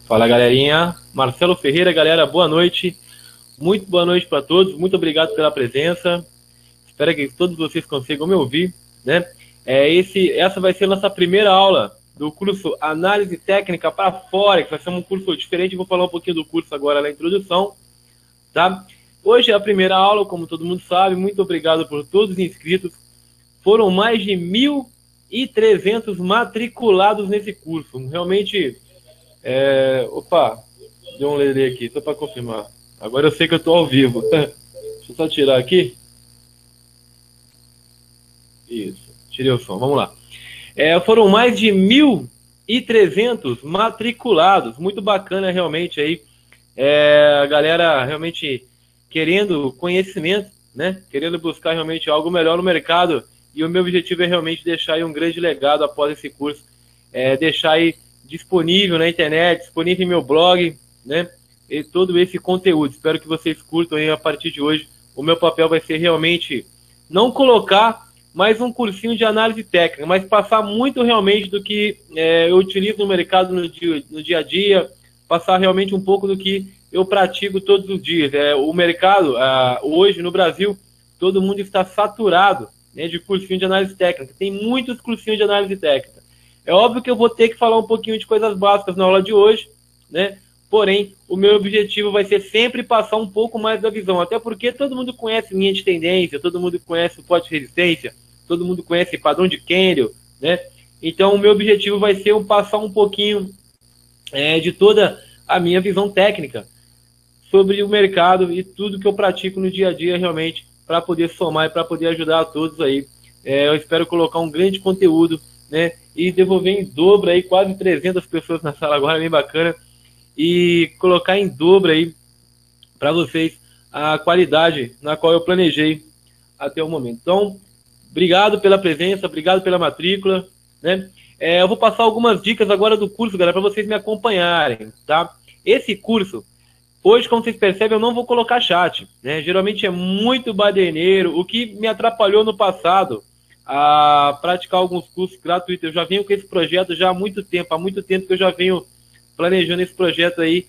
Fala, galerinha. Marcelo Ferreira, galera, boa noite. Muito boa noite para todos. Muito obrigado pela presença. Espero que todos vocês consigam me ouvir, né? Essa vai ser a nossa primeira aula do curso Análise Técnica para Forex. Vai ser um curso diferente. Vou falar um pouquinho do curso agora na introdução, tá? Hoje é a primeira aula, como todo mundo sabe. Muito obrigado por todos os inscritos. Foram mais de 1.300 matriculados nesse curso. Realmente... Opa, deu um lelê aqui, só para confirmar. Agora eu sei que eu estou ao vivo. Deixa eu só tirar aqui. Isso, tirei o som, vamos lá. Foram mais de 1.300 matriculados. Muito bacana realmente aí. A galera realmente querendo conhecimento, né? Querendo buscar realmente algo melhor no mercado. E o meu objetivo é realmente deixar aí um grande legado após esse curso. Deixar aí disponível na internet, disponível em meu blog, né? E todo esse conteúdo. Espero que vocês curtam aí a partir de hoje. O meu papel vai ser realmente não colocar mais um cursinho de análise técnica, mas passar muito realmente do que eu utilizo no mercado no dia a dia, passar realmente um pouco do que eu pratico todos os dias. O mercado, hoje no Brasil, todo mundo está saturado, né, de cursinho de análise técnica. Tem muitos cursinhos de análise técnica. É óbvio que eu vou ter que falar um pouquinho de coisas básicas na aula de hoje, né? Porém, o meu objetivo vai ser sempre passar um pouco mais da visão, até porque todo mundo conhece linha de tendência, todo mundo conhece suporte de resistência, todo mundo conhece padrão de Kendall, né? Então, o meu objetivo vai ser passar um pouquinho de toda a minha visão técnica sobre o mercado e tudo que eu pratico no dia a dia realmente para poder somar e para poder ajudar a todos aí. Eu espero colocar um grande conteúdo, né? E devolver em dobro aí, quase 300 pessoas na sala agora, bem bacana. E colocar em dobro aí para vocês a qualidade na qual eu planejei até o momento. Então, obrigado pela presença, obrigado pela matrícula, né? Eu vou passar algumas dicas agora do curso, galera, para vocês me acompanharem, tá? Esse curso, hoje, como vocês percebem, eu não vou colocar chat, né? Geralmente é muito baderneiro, o que me atrapalhou no passado a praticar alguns cursos gratuitos. Eu já venho com esse projeto já há muito tempo que eu já venho planejando esse projeto aí,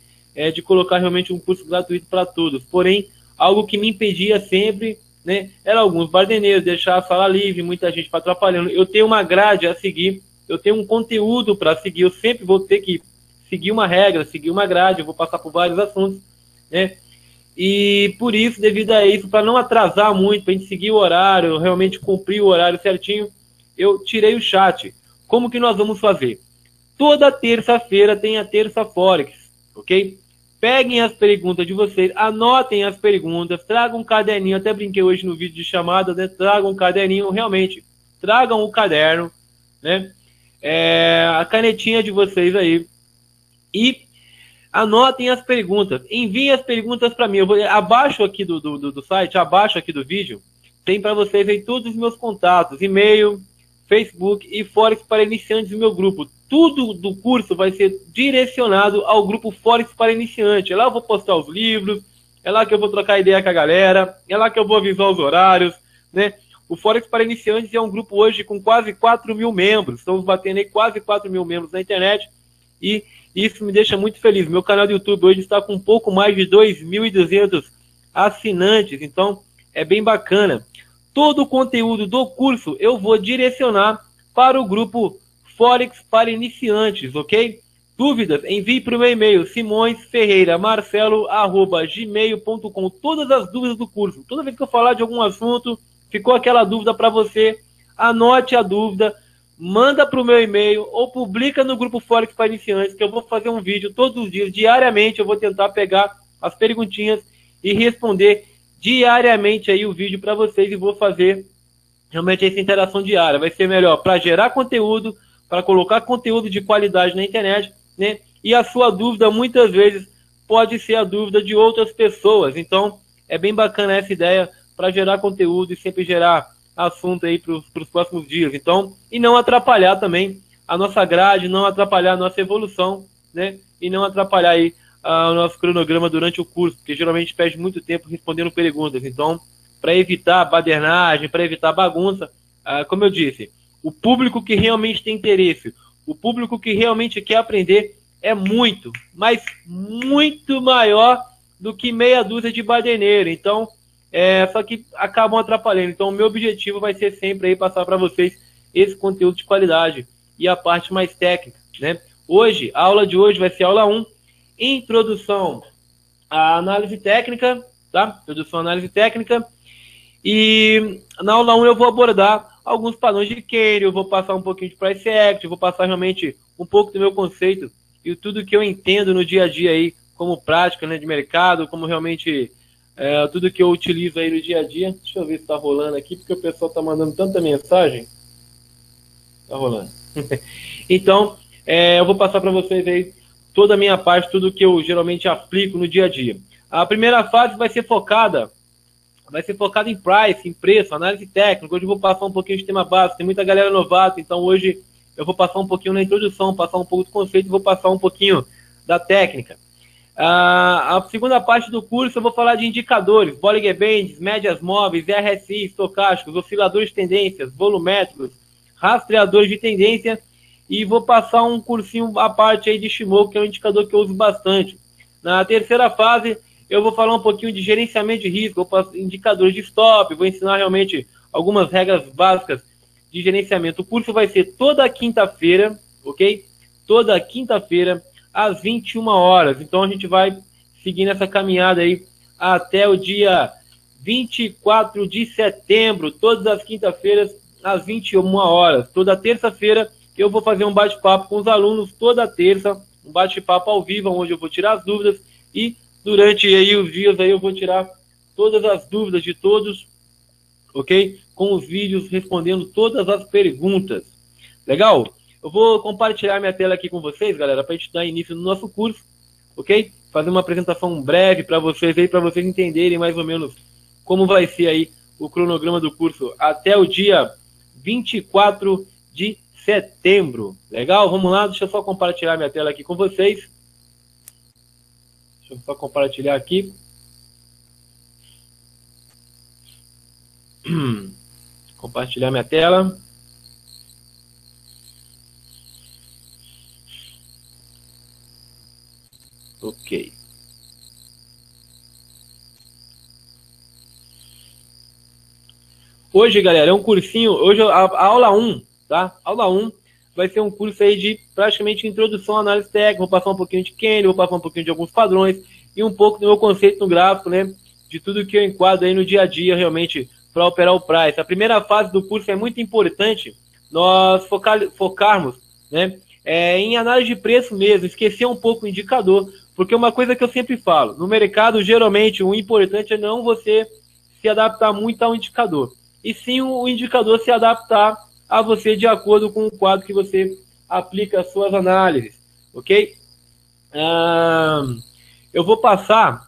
de colocar realmente um curso gratuito para todos. Porém, algo que me impedia sempre, né, era alguns badeneiros, deixar a sala livre, muita gente para atrapalhando. Eu tenho uma grade a seguir, eu tenho um conteúdo para seguir, eu sempre vou ter que seguir uma regra, seguir uma grade, eu vou passar por vários assuntos, né? E por isso, devido a isso, para não atrasar muito, para a gente seguir o horário, realmente cumprir o horário certinho, eu tirei o chat. Como que nós vamos fazer? Toda terça-feira tem a Terça Forex, ok? Peguem as perguntas de vocês, anotem as perguntas, tragam um caderninho, até brinquei hoje no vídeo de chamada, né? Tragam um caderninho, realmente, tragam o caderno, né? A canetinha de vocês aí, e anotem as perguntas, enviem as perguntas para mim. Abaixo aqui do site, abaixo aqui do vídeo, tem para vocês aí todos os meus contatos, e-mail, Facebook e Forex para iniciantes do meu grupo. Tudo do curso vai ser direcionado ao grupo Forex para iniciante. É lá eu vou postar os livros, é lá que eu vou trocar ideia com a galera, é lá que eu vou avisar os horários, né? O Forex para iniciantes é um grupo hoje com quase 4.000 membros. Estamos batendo aí quase 4.000 membros na internet e isso me deixa muito feliz. Meu canal do YouTube hoje está com um pouco mais de 2.200 assinantes, então é bem bacana. Todo o conteúdo do curso eu vou direcionar para o grupo Forex para iniciantes, ok? Dúvidas? Envie para o meu e-mail simõesferreira.marcelo@gmail.com. Todas as dúvidas do curso. Toda vez que eu falar de algum assunto, ficou aquela dúvida para você, anote a dúvida, manda para o meu e-mail ou publica no grupo Forex para iniciantes, que eu vou fazer um vídeo todos os dias, diariamente. Eu vou tentar pegar as perguntinhas e responder diariamente aí o vídeo para vocês e vou fazer realmente essa interação diária. Vai ser melhor para gerar conteúdo, para colocar conteúdo de qualidade na internet, né? E a sua dúvida muitas vezes pode ser a dúvida de outras pessoas. Então é bem bacana essa ideia para gerar conteúdo e sempre gerar assunto aí para os próximos dias. Então, e não atrapalhar também a nossa grade, não atrapalhar a nossa evolução, né? E não atrapalhar aí o nosso cronograma durante o curso, porque geralmente perde muito tempo respondendo perguntas. Então, para evitar badernagem, para evitar bagunça, como eu disse, o público que realmente tem interesse, o público que realmente quer aprender, é muito, mas muito maior do que meia dúzia de badeneiro. Então, só que acabam atrapalhando. Então, o meu objetivo vai ser sempre aí passar para vocês esse conteúdo de qualidade e a parte mais técnica, né? Hoje, a aula de hoje vai ser a aula 1, introdução à análise técnica, tá? Introdução à análise técnica. E na aula 1 eu vou abordar alguns padrões de Kenny, eu vou passar um pouquinho de Price Action, eu vou passar realmente um pouco do meu conceito e tudo que eu entendo no dia a dia aí, como prática, né, de mercado, como realmente tudo que eu utilizo aí no dia a dia. Deixa eu ver se tá rolando aqui, porque o pessoal tá mandando tanta mensagem. Tá rolando. Então, eu vou passar para vocês aí toda a minha parte, tudo que eu geralmente aplico no dia a dia. A primeira fase vai ser focada em price, em preço, análise técnica. Hoje eu vou passar um pouquinho de tema básico, tem muita galera novata, então hoje eu vou passar um pouquinho na introdução, passar um pouco do conceito e vou passar um pouquinho da técnica. A segunda parte do curso eu vou falar de indicadores, Bollinger Bands, médias móveis, RSI, estocásticos, osciladores de tendências, volumétricos, rastreadores de tendência, e vou passar um cursinho à parte aí de Shimoku, que é um indicador que eu uso bastante. Na terceira fase eu vou falar um pouquinho de gerenciamento de risco, vou passar indicadores de stop, vou ensinar realmente algumas regras básicas de gerenciamento. O curso vai ser toda quinta-feira, ok? Toda quinta-feira, às 21 horas. Então a gente vai seguir nessa caminhada aí até o dia 24 de setembro, todas as quinta-feiras, às 21 horas. Toda terça-feira eu vou fazer um bate-papo com os alunos, toda terça, um bate-papo ao vivo, onde eu vou tirar as dúvidas e durante aí os dias aí eu vou tirar todas as dúvidas de todos, ok? Com os vídeos respondendo todas as perguntas. Legal? Eu vou compartilhar minha tela aqui com vocês, galera, para a gente dar início no nosso curso, ok? Fazer uma apresentação breve para vocês aí, para vocês entenderem mais ou menos como vai ser aí o cronograma do curso até o dia 24 de setembro. Legal? Vamos lá, deixa eu só compartilhar minha tela aqui com vocês. Deixa eu só compartilhar aqui. Compartilhar minha tela. Ok. Hoje, galera, é um cursinho. Hoje a aula 1, tá? Aula 1 vai ser um curso aí de praticamente introdução à análise técnica. Vou passar um pouquinho de Kenny, vou passar um pouquinho de alguns padrões e um pouco do meu conceito no gráfico, né? De tudo que eu enquadro aí no dia a dia, realmente, para operar o price. A primeira fase do curso é muito importante nós focarmos, né? Em análise de preço mesmo, esquecer um pouco o indicador, porque uma coisa que eu sempre falo, no mercado, geralmente, o importante é não você se adaptar muito ao indicador, e sim o indicador se adaptar a você de acordo com o quadro que você aplica as suas análises, ok? Eu vou passar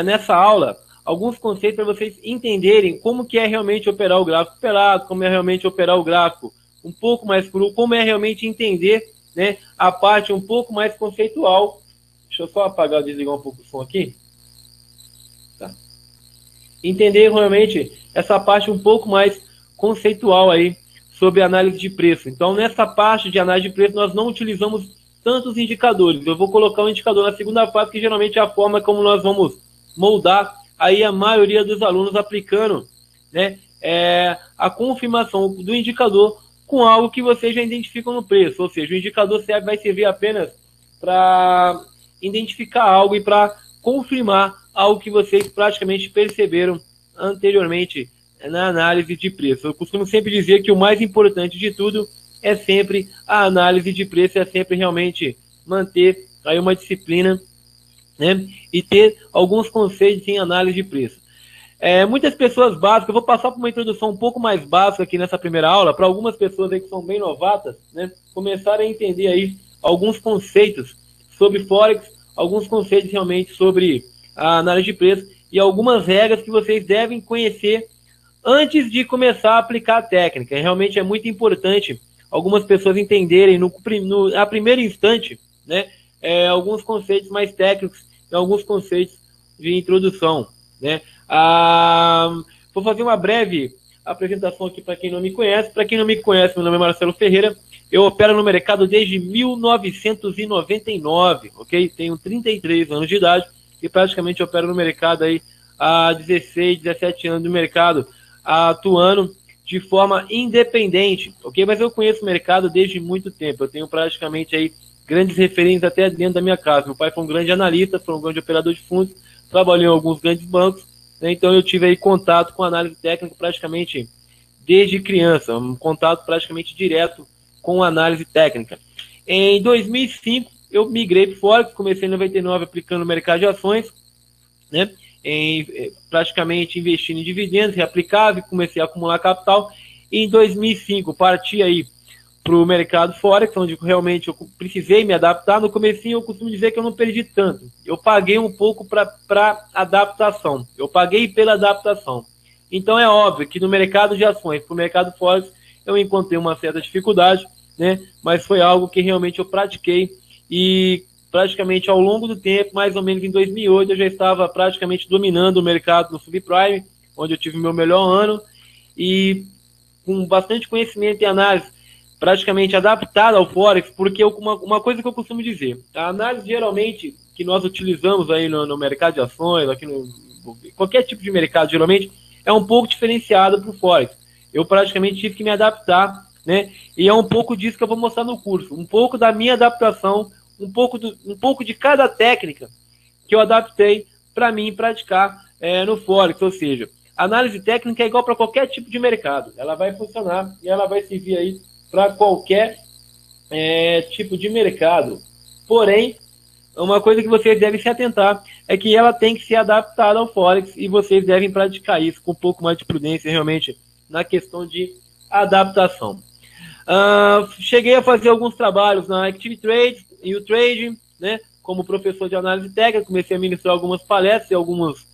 nessa aula alguns conceitos para vocês entenderem como que é realmente operar o gráfico pelado, como é realmente operar o gráfico um pouco mais cru, como é realmente entender, né, a parte um pouco mais conceitual. Deixa eu só apagar, desligar um pouco o som aqui. Tá. Entender realmente essa parte um pouco mais conceitual aí sobre análise de preço. Então, nessa parte de análise de preço, nós não utilizamos tantos indicadores. Eu vou colocar um indicador na segunda fase, que geralmente é a forma como nós vamos moldar aí a maioria dos alunos aplicando, né, a confirmação do indicador com algo que vocês já identificam no preço. Ou seja, o indicador vai servir apenas para identificar algo e para confirmar algo que vocês praticamente perceberam anteriormente na análise de preço. Eu costumo sempre dizer que o mais importante de tudo é sempre a análise de preço, é sempre realmente manter aí uma disciplina, né, e ter alguns conceitos em análise de preço. Muitas pessoas básicas, eu vou passar por uma introdução um pouco mais básica aqui nessa primeira aula, para algumas pessoas aí que são bem novatas, né, começarem a entender aí alguns conceitos sobre Forex, alguns conceitos realmente sobre a análise de preço e algumas regras que vocês devem conhecer antes de começar a aplicar a técnica. Realmente é muito importante algumas pessoas entenderem a primeiro instante, né, alguns conceitos mais técnicos e alguns conceitos de introdução, né. Vou fazer uma breve apresentação aqui para quem não me conhece. Para quem não me conhece, meu nome é Marcelo Ferreira, Eu opero no mercado desde 1999, ok? Tenho 33 anos de idade e praticamente opero no mercado aí há 16, 17 anos no mercado, atuando de forma independente, ok? Mas eu conheço o mercado desde muito tempo. Eu tenho praticamente aí grandes referências até dentro da minha casa. Meu pai foi um grande analista, foi um grande operador de fundos, trabalhou em alguns grandes bancos, né? Então eu tive aí contato com análise técnica praticamente desde criança, um contato praticamente direto com análise técnica. Em 2005, eu migrei para o Forex, comecei em 99 aplicando no mercado de ações, né? Praticamente investindo em dividendos, reaplicava e comecei a acumular capital. E em 2005, parti aí para o mercado Forex, onde realmente eu precisei me adaptar. No comecinho eu costumo dizer que eu não perdi tanto. Eu paguei um pouco para adaptação. Eu paguei pela adaptação. Então é óbvio que no mercado de ações, para o mercado Forex, eu encontrei uma certa dificuldade, né? Mas foi algo que realmente eu pratiquei e praticamente ao longo do tempo, mais ou menos em 2008, eu já estava praticamente dominando o mercado no subprime, onde eu tive meu melhor ano e com bastante conhecimento e análise, praticamente adaptada ao Forex, porque uma coisa que eu costumo dizer, a análise geralmente que nós utilizamos aí no mercado de ações, aqui no qualquer tipo de mercado geralmente, é um pouco diferenciada para o Forex. Eu praticamente tive que me adaptar, né? E é um pouco disso que eu vou mostrar no curso, um pouco da minha adaptação, um pouco de cada técnica que eu adaptei para mim praticar no Forex, ou seja, a análise técnica é igual para qualquer tipo de mercado, ela vai funcionar e ela vai servir aí para qualquer tipo de mercado. Porém, uma coisa que vocês devem se atentar é que ela tem que ser adaptada ao Forex e vocês devem praticar isso com um pouco mais de prudência realmente na questão de adaptação. Cheguei a fazer alguns trabalhos na Active Trade e o Trading, né, como professor de análise técnica, comecei a ministrar algumas palestras e algumas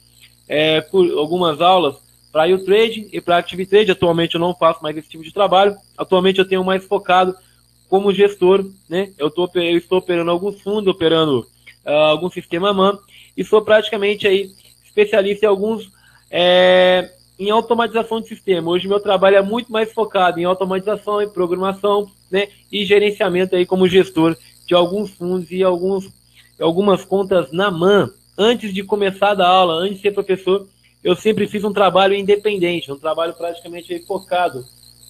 aulas para o Trading e para Active Trade. Atualmente eu não faço mais esse tipo de trabalho, atualmente eu tenho mais focado como gestor, né? Eu estou operando alguns fundos, operando algum sistema MAN e sou praticamente aí especialista em alguns em automatização de sistema. Hoje meu trabalho é muito mais focado em automatização, em programação, né, e gerenciamento aí como gestor de alguns fundos e algumas contas na MAN. Antes de começar a dar aula, antes de ser professor, eu sempre fiz um trabalho independente, um trabalho praticamente aí focado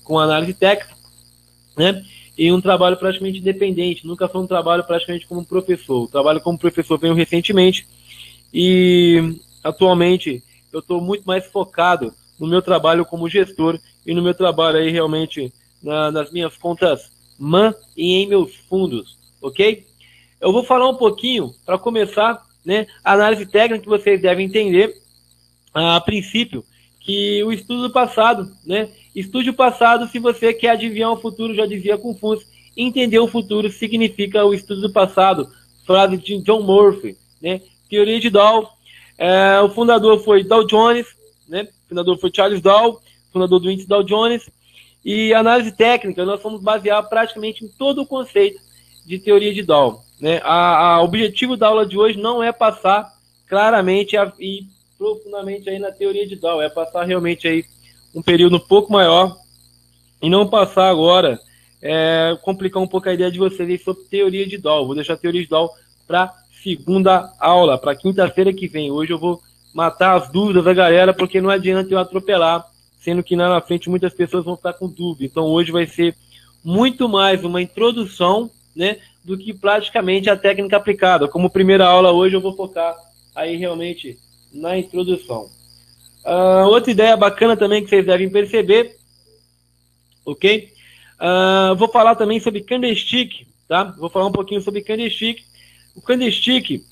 com análise técnica, né, e um trabalho praticamente independente. Nunca foi um trabalho praticamente como professor. O trabalho como professor veio recentemente e atualmente eu estou muito mais focado no meu trabalho como gestor e no meu trabalho aí realmente nas minhas contas MAN e em meus fundos, ok? Eu vou falar um pouquinho, para começar, né, a análise técnica que vocês devem entender, a princípio, que o estudo do passado, né? Estude o passado se você quer adivinhar o futuro, já dizia Confúcio. Entender o futuro significa o estudo do passado, frase de John Murphy, né? Teoria de Dow. O fundador foi Dow Jones, né? O fundador foi Charles Dow, fundador do índice Dow Jones. E análise técnica, nós vamos basear praticamente em todo o conceito de teoria de Dow, né? O objetivo da aula de hoje não é passar claramente e profundamente aí na teoria de Dow, é passar realmente aí um período um pouco maior e não passar agora, complicar um pouco a ideia de vocês aí sobre teoria de Dow. Vou deixar a teoria de Dow para segunda aula, para quinta-feira que vem. Hoje eu vou matar as dúvidas da galera, porque não adianta eu atropelar, sendo que lá na frente muitas pessoas vão estar com dúvida. Então hoje vai ser muito mais uma introdução, né, do que praticamente a técnica aplicada. Como primeira aula hoje eu vou focar aí realmente na introdução. Outra ideia bacana também que vocês devem perceber, ok? Vou falar também sobre candlestick, tá? Vou falar um pouquinho sobre candlestick. O candlestick,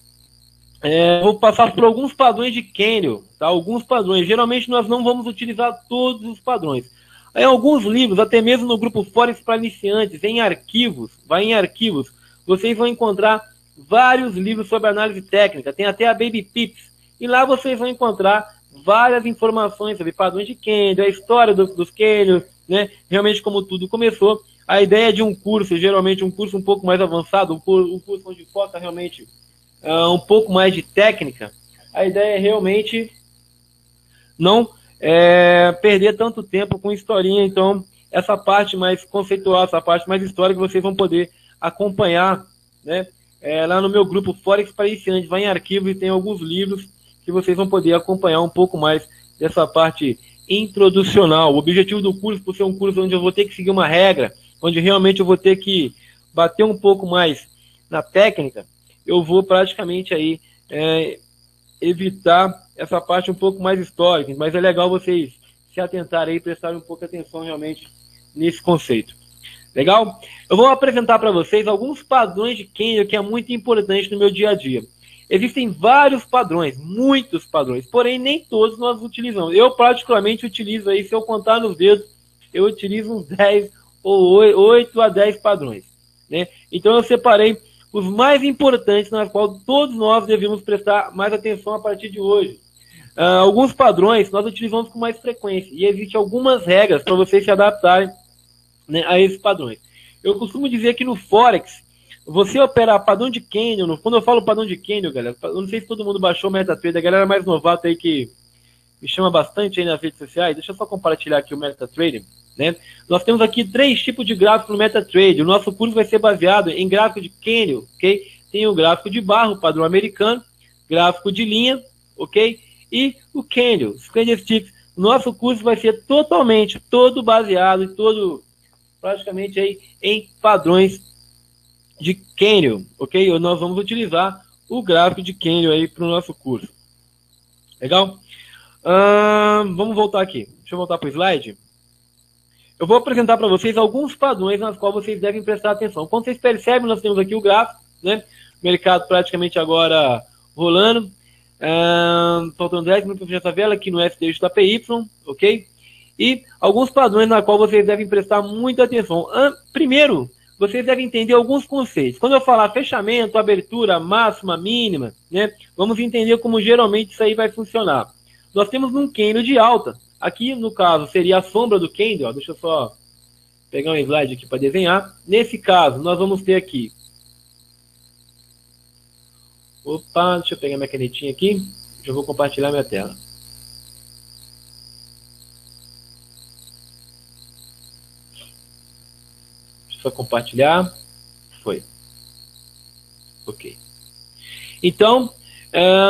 vou passar por alguns padrões de candle, tá? Alguns padrões. Geralmente nós não vamos utilizar todos os padrões. Em alguns livros, até mesmo no grupo Forex para iniciantes, em arquivos, vocês vão encontrar vários livros sobre análise técnica. Tem até a Baby Pips. E lá vocês vão encontrar várias informações sobre padrões de candle, a história dos candles, né? Realmente como tudo começou. A ideia de um curso, geralmente um curso um pouco mais avançado, um curso onde foca realmente um pouco mais de técnica, a ideia é realmente não perder tanto tempo com historinha. Então essa parte mais conceitual, essa parte mais histórica, vocês vão poder acompanhar, né? Lá no meu grupo Forex para Iniciantes, vai em arquivo e tem alguns livros que vocês vão poder acompanhar um pouco mais dessa parte introducional. O objetivo do curso, por ser um curso onde eu vou ter que seguir uma regra, onde realmente eu vou ter que bater um pouco mais na técnica, eu vou praticamente aí evitar essa parte um pouco mais histórica, mas é legal vocês se atentarem aí e prestarem um pouco de atenção realmente nesse conceito. Legal? Eu vou apresentar para vocês alguns padrões de candle que é muito importante no meu dia a dia. Existem vários padrões, muitos padrões, porém nem todos nós utilizamos. Eu particularmente utilizo aí, se eu contar nos dedos, eu utilizo uns 10 ou 8 a 10 padrões, né? Então eu separei os mais importantes nas quais todos nós devemos prestar mais atenção a partir de hoje. Alguns padrões nós utilizamos com mais frequência e existem algumas regras para vocês se adaptarem, né, a esses padrões. Eu costumo dizer que no Forex, você operar padrão de candle, quando eu falo padrão de candle, galera, eu não sei se todo mundo baixou o MetaTrader, a galera mais novata aí que me chama bastante aí nas redes sociais, deixa eu só compartilhar aqui o MetaTrader, né? Nós temos aqui 3 tipos de gráfico no MetaTrader. O nosso curso vai ser baseado em gráfico de candle, ok? Tem o gráfico de barra, o padrão americano, gráfico de linha, ok? E o candle, os candlesticks. O nosso curso vai ser totalmente, todo baseado e todo praticamente aí em padrões de candle, ok? Nós vamos utilizar o gráfico de candle aí para o nosso curso. Legal? Vamos voltar aqui. Deixa eu voltar para o slide. Eu vou apresentar para vocês alguns padrões nas quais vocês devem prestar atenção. Como vocês percebem, nós temos aqui o gráfico, né? Mercado praticamente agora rolando. Faltando 10 minutos para essa vela aqui no SDJPY, ok? E alguns padrões na qual vocês devem prestar muita atenção. Primeiro, vocês devem entender alguns conceitos. Quando eu falar fechamento, abertura, máxima, mínima, né? Vamos entender como geralmente isso aí vai funcionar. Nós temos um candle de alta. Aqui, no caso, seria a sombra do candle. Ó, deixa eu só pegar um slide aqui para desenhar. Nesse caso, nós vamos ter aqui. Opa, deixa eu pegar minha canetinha aqui. Eu vou compartilhar minha tela. Deixa eu só compartilhar. Foi. Ok. Então,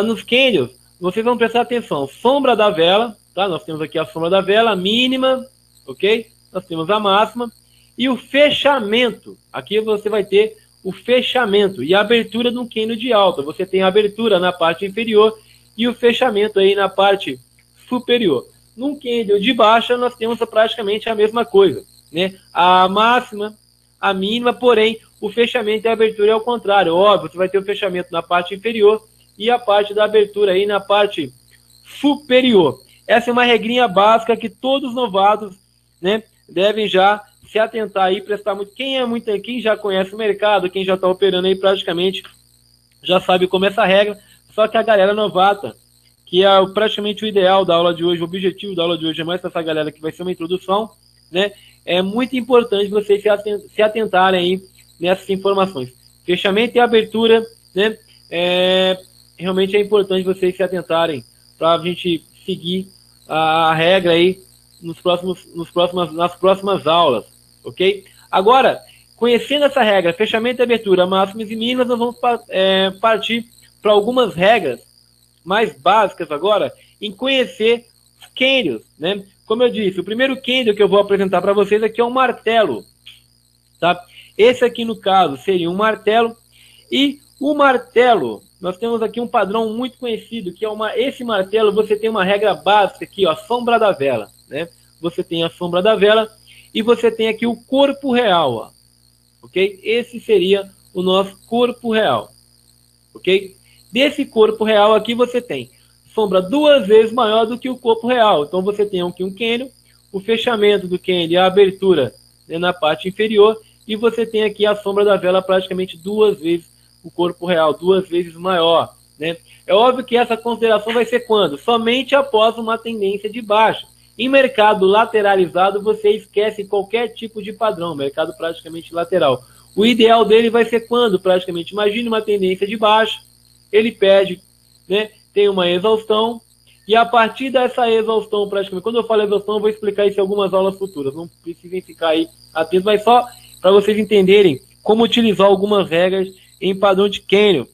nos candles, vocês vão prestar atenção. Sombra da vela, tá? Nós temos aqui a sombra da vela, mínima, ok? Nós temos a máxima. E o fechamento. Aqui você vai ter o fechamento e a abertura de um candle de alta. Você tem a abertura na parte inferior e o fechamento aí na parte superior. Num candle de baixa, nós temos praticamente a mesma coisa, né? A máxima, a mínima, porém, o fechamento e a abertura é ao contrário. Óbvio, você vai ter o fechamento na parte inferior e a parte da abertura aí na parte superior. Essa é uma regrinha básica que todos os novatos, né, devem já se atentar aí, prestar muito. Quem já conhece o mercado, quem já está operando aí praticamente já sabe como é essa regra. Só que a galera novata, que é praticamente o ideal da aula de hoje, o objetivo da aula de hoje é mais para essa galera que vai ser uma introdução, né? É muito importante vocês se atentarem aí nessas informações. Fechamento e abertura, né? Realmente é importante vocês se atentarem para a gente seguir a regra aí nas próximas aulas, ok? Agora, conhecendo essa regra, fechamento e abertura, máximas e mínimas, nós vamos partir para algumas regras mais básicas agora em conhecer os candles, né? Como eu disse, o primeiro candle que eu vou apresentar para vocês aqui é um martelo, tá? Esse aqui, no caso, seria um martelo. E o martelo, nós temos aqui um padrão muito conhecido, que é esse martelo, você tem uma regra básica aqui, ó, a sombra da vela, né? Você tem a sombra da vela e você tem aqui o corpo real, ó, ok? Esse seria o nosso corpo real, ok? Desse corpo real aqui você tem sombra 2 vezes maior do que o corpo real. Então você tem aqui um candle, o fechamento do candle e a abertura, né, na parte inferior, e você tem aqui a sombra da vela praticamente 2 vezes o corpo real, 2 vezes maior, né? É óbvio que essa consideração vai ser quando? Somente após uma tendência de baixa. Em mercado lateralizado, você esquece qualquer tipo de padrão, mercado praticamente lateral. O ideal dele vai ser quando? Praticamente, imagine uma tendência de baixa, ele perde, né? Tem uma exaustão, E a partir dessa exaustão, praticamente, quando eu falo exaustão, eu vou explicar isso em algumas aulas futuras, não precisem ficar aí atentos, mas só para vocês entenderem como utilizar algumas regras em padrão de Canyon.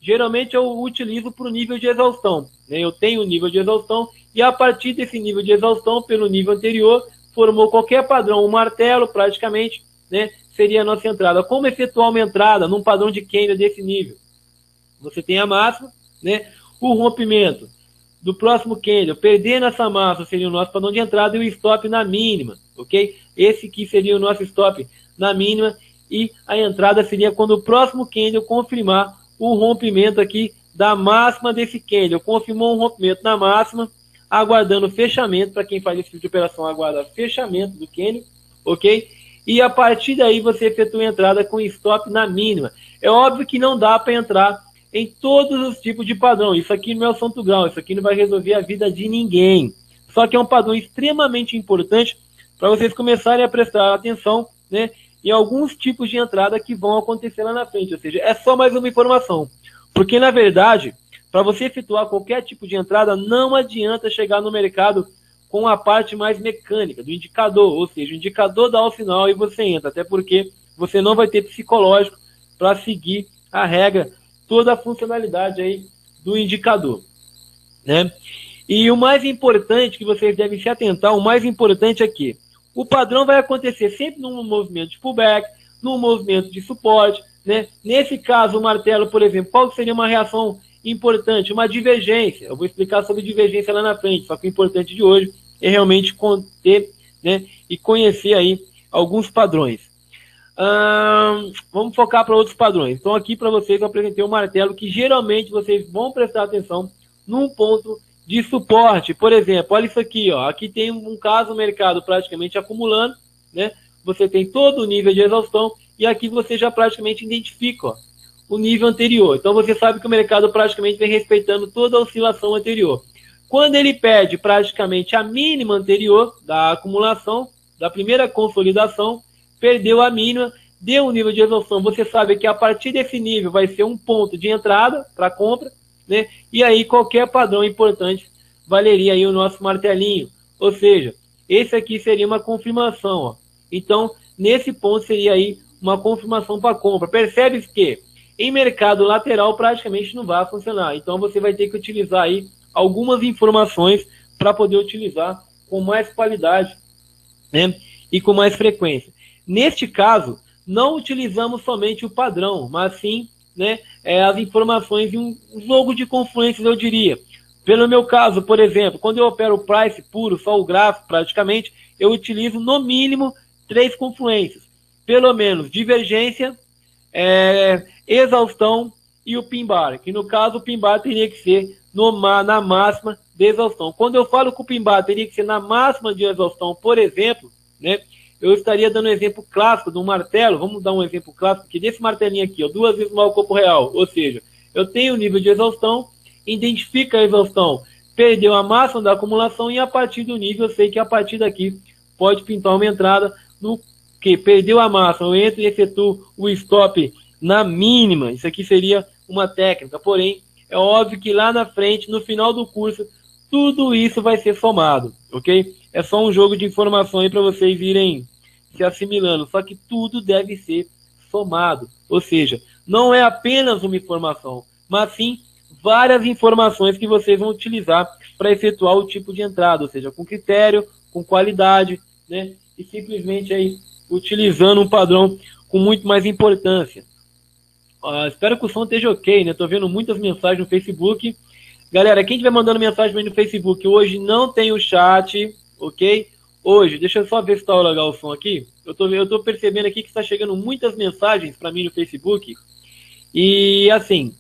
Geralmente eu utilizo para o nível de exaustão, né? Eu tenho um nível de exaustão e a partir desse nível de exaustão, pelo nível anterior, formou qualquer padrão, um martelo praticamente, né? Seria a nossa entrada. Como efetuar uma entrada num padrão de Canyon desse nível? Você tem a máxima, né? O rompimento do próximo candle, perdendo essa massa, seria o nosso padrão de entrada e o stop na mínima, ok? Esse aqui seria o nosso stop na mínima e a entrada seria quando o próximo candle confirmar o rompimento aqui da máxima desse candle. Confirmou um rompimento na máxima, aguardando fechamento, para quem faz esse tipo de operação, aguarda fechamento do candle, ok? E a partir daí você efetua a entrada com stop na mínima. É óbvio que não dá para entrar em todos os tipos de padrão. Isso aqui não é o santo grau, isso aqui não vai resolver a vida de ninguém. Só que é um padrão extremamente importante para vocês começarem a prestar atenção, né, em alguns tipos de entrada que vão acontecer lá na frente. Ou seja, é só mais uma informação. Porque, na verdade, para você efetuar qualquer tipo de entrada, não adianta chegar no mercado com a parte mais mecânica do indicador. Ou seja, o indicador dá o sinal e você entra. Até porque você não vai ter psicológico para seguir a regra, toda a funcionalidade aí do indicador, né? E o mais importante que vocês devem se atentar, o mais importante é que o padrão vai acontecer sempre num movimento de pullback, num movimento de suporte, né? Nesse caso, o martelo, por exemplo, qual seria uma reação importante? Uma divergência. Eu vou explicar sobre divergência lá na frente, só que o importante de hoje é realmente ter, né, e conhecer aí alguns padrões. Vamos focar para outros padrões. Então aqui para vocês eu apresentei o martelo que geralmente vocês vão prestar atenção num ponto de suporte. Por exemplo, olha isso aqui, ó. Aqui tem um caso, o mercado praticamente acumulando, né? Você tem todo o nível de exaustão e aqui você já praticamente identifica, ó, o nível anterior. Então você sabe que o mercado praticamente vem respeitando toda a oscilação anterior. Quando ele perde praticamente a mínima anterior da acumulação, da primeira consolidação, perdeu a mínima, deu um nível de exaustão. Você sabe que a partir desse nível vai ser um ponto de entrada para compra, né? E aí qualquer padrão importante valeria aí o nosso martelinho. Ou seja, esse aqui seria uma confirmação, ó. Então, nesse ponto seria aí uma confirmação para compra. Percebe que em mercado lateral praticamente não vai funcionar. Então você vai ter que utilizar aí algumas informações para poder utilizar com mais qualidade, né? E com mais frequência. Neste caso, não utilizamos somente o padrão, mas sim, né, as informações em um jogo de confluências, eu diria. Pelo meu caso, por exemplo, quando eu opero o price puro, só o gráfico praticamente, eu utilizo no mínimo 3 confluências. Pelo menos divergência, exaustão e o pin bar. Que no caso o pin bar teria que ser na máxima de exaustão. Quando eu falo que o pin bar teria que ser na máxima de exaustão, por exemplo, né, eu estaria dando um exemplo clássico de um martelo. Vamos dar um exemplo clássico aqui desse martelinho aqui, ó, 2 vezes maior corpo real. Ou seja, eu tenho o nível de exaustão, identifica a exaustão, perdeu a máxima da acumulação e a partir do nível eu sei que a partir daqui pode pintar uma entrada no que perdeu a máxima. Eu entro e efetuo o stop na mínima. Isso aqui seria uma técnica, porém é óbvio que lá na frente, no final do curso, tudo isso vai ser somado, ok? É só um jogo de informação aí para vocês irem se assimilando. Só que tudo deve ser somado. Ou seja, não é apenas uma informação, mas sim várias informações que vocês vão utilizar para efetuar o tipo de entrada. Ou seja, com critério, com qualidade, né? E simplesmente aí utilizando um padrão com muito mais importância. Espero que o som esteja ok, né? Estou vendo muitas mensagens no Facebook. Galera, quem estiver mandando mensagem para mim no Facebook, hoje não tem o chat, ok? Hoje, deixa eu só ver se está legal o som aqui. Eu tô percebendo aqui que está chegando muitas mensagens para mim no Facebook. E assim,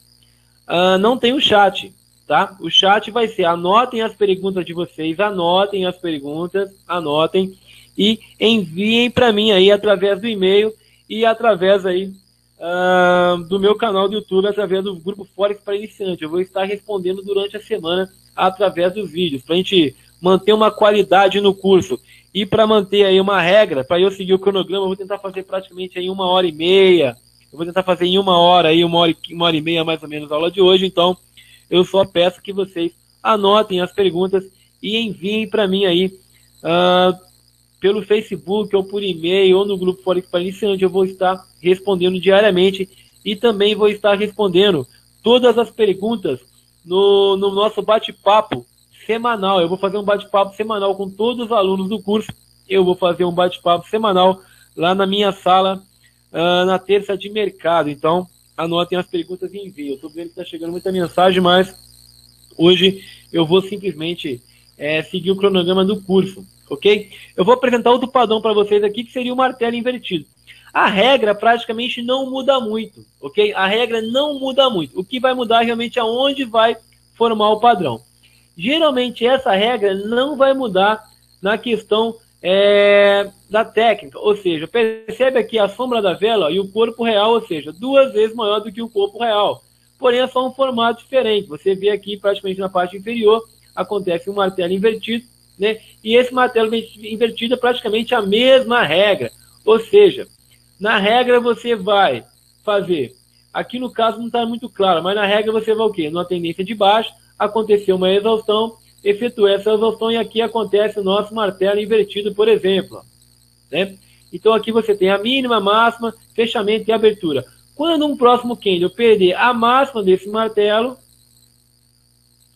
não tem o chat, tá? O chat vai ser, anotem as perguntas de vocês, anotem as perguntas, anotem e enviem para mim aí através do e-mail e através aí do meu canal do YouTube, através do grupo Forex para Iniciante. Eu vou estar respondendo durante a semana através dos vídeos, para a gente manter uma qualidade no curso. E para manter aí uma regra, para eu seguir o cronograma, eu vou tentar fazer praticamente aí 1h30. Eu vou tentar fazer em 1 hora, aí 1 hora e meia mais ou menos a aula de hoje. Então, eu só peço que vocês anotem as perguntas e enviem para mim aí pelo Facebook ou por e-mail ou no grupo Forex para Iniciante. Eu vou estar respondendo diariamente e também vou estar respondendo todas as perguntas no nosso bate-papo semanal. Eu vou fazer um bate-papo semanal com todos os alunos do curso. Eu vou fazer um bate-papo semanal lá na minha sala na terça de mercado. Então, anotem as perguntas e enviem. Eu estou vendo que está chegando muita mensagem, mas hoje eu vou simplesmente seguir o cronograma do curso, ok? Eu vou apresentar outro padrão para vocês aqui, que seria o martelo invertido. A regra praticamente não muda muito, ok? A regra não muda muito. O que vai mudar realmente é aonde vai formar o padrão. Geralmente essa regra não vai mudar na questão da técnica, ou seja, percebe aqui a sombra da vela e o corpo real, ou seja, 2 vezes maior do que o corpo real. Porém é só um formato diferente. Você vê aqui praticamente na parte inferior acontece um martelo invertido, né? E esse martelo invertido é praticamente a mesma regra, ou seja, na regra você vai fazer, aqui no caso não está muito claro, mas na regra você vai o quê? Numa tendência de baixo, aconteceu uma exaustão, efetua essa exaustão e aqui acontece o nosso martelo invertido, por exemplo. Né? Então aqui você tem a mínima, máxima, fechamento e abertura. Quando um próximo candle perder a máxima desse martelo,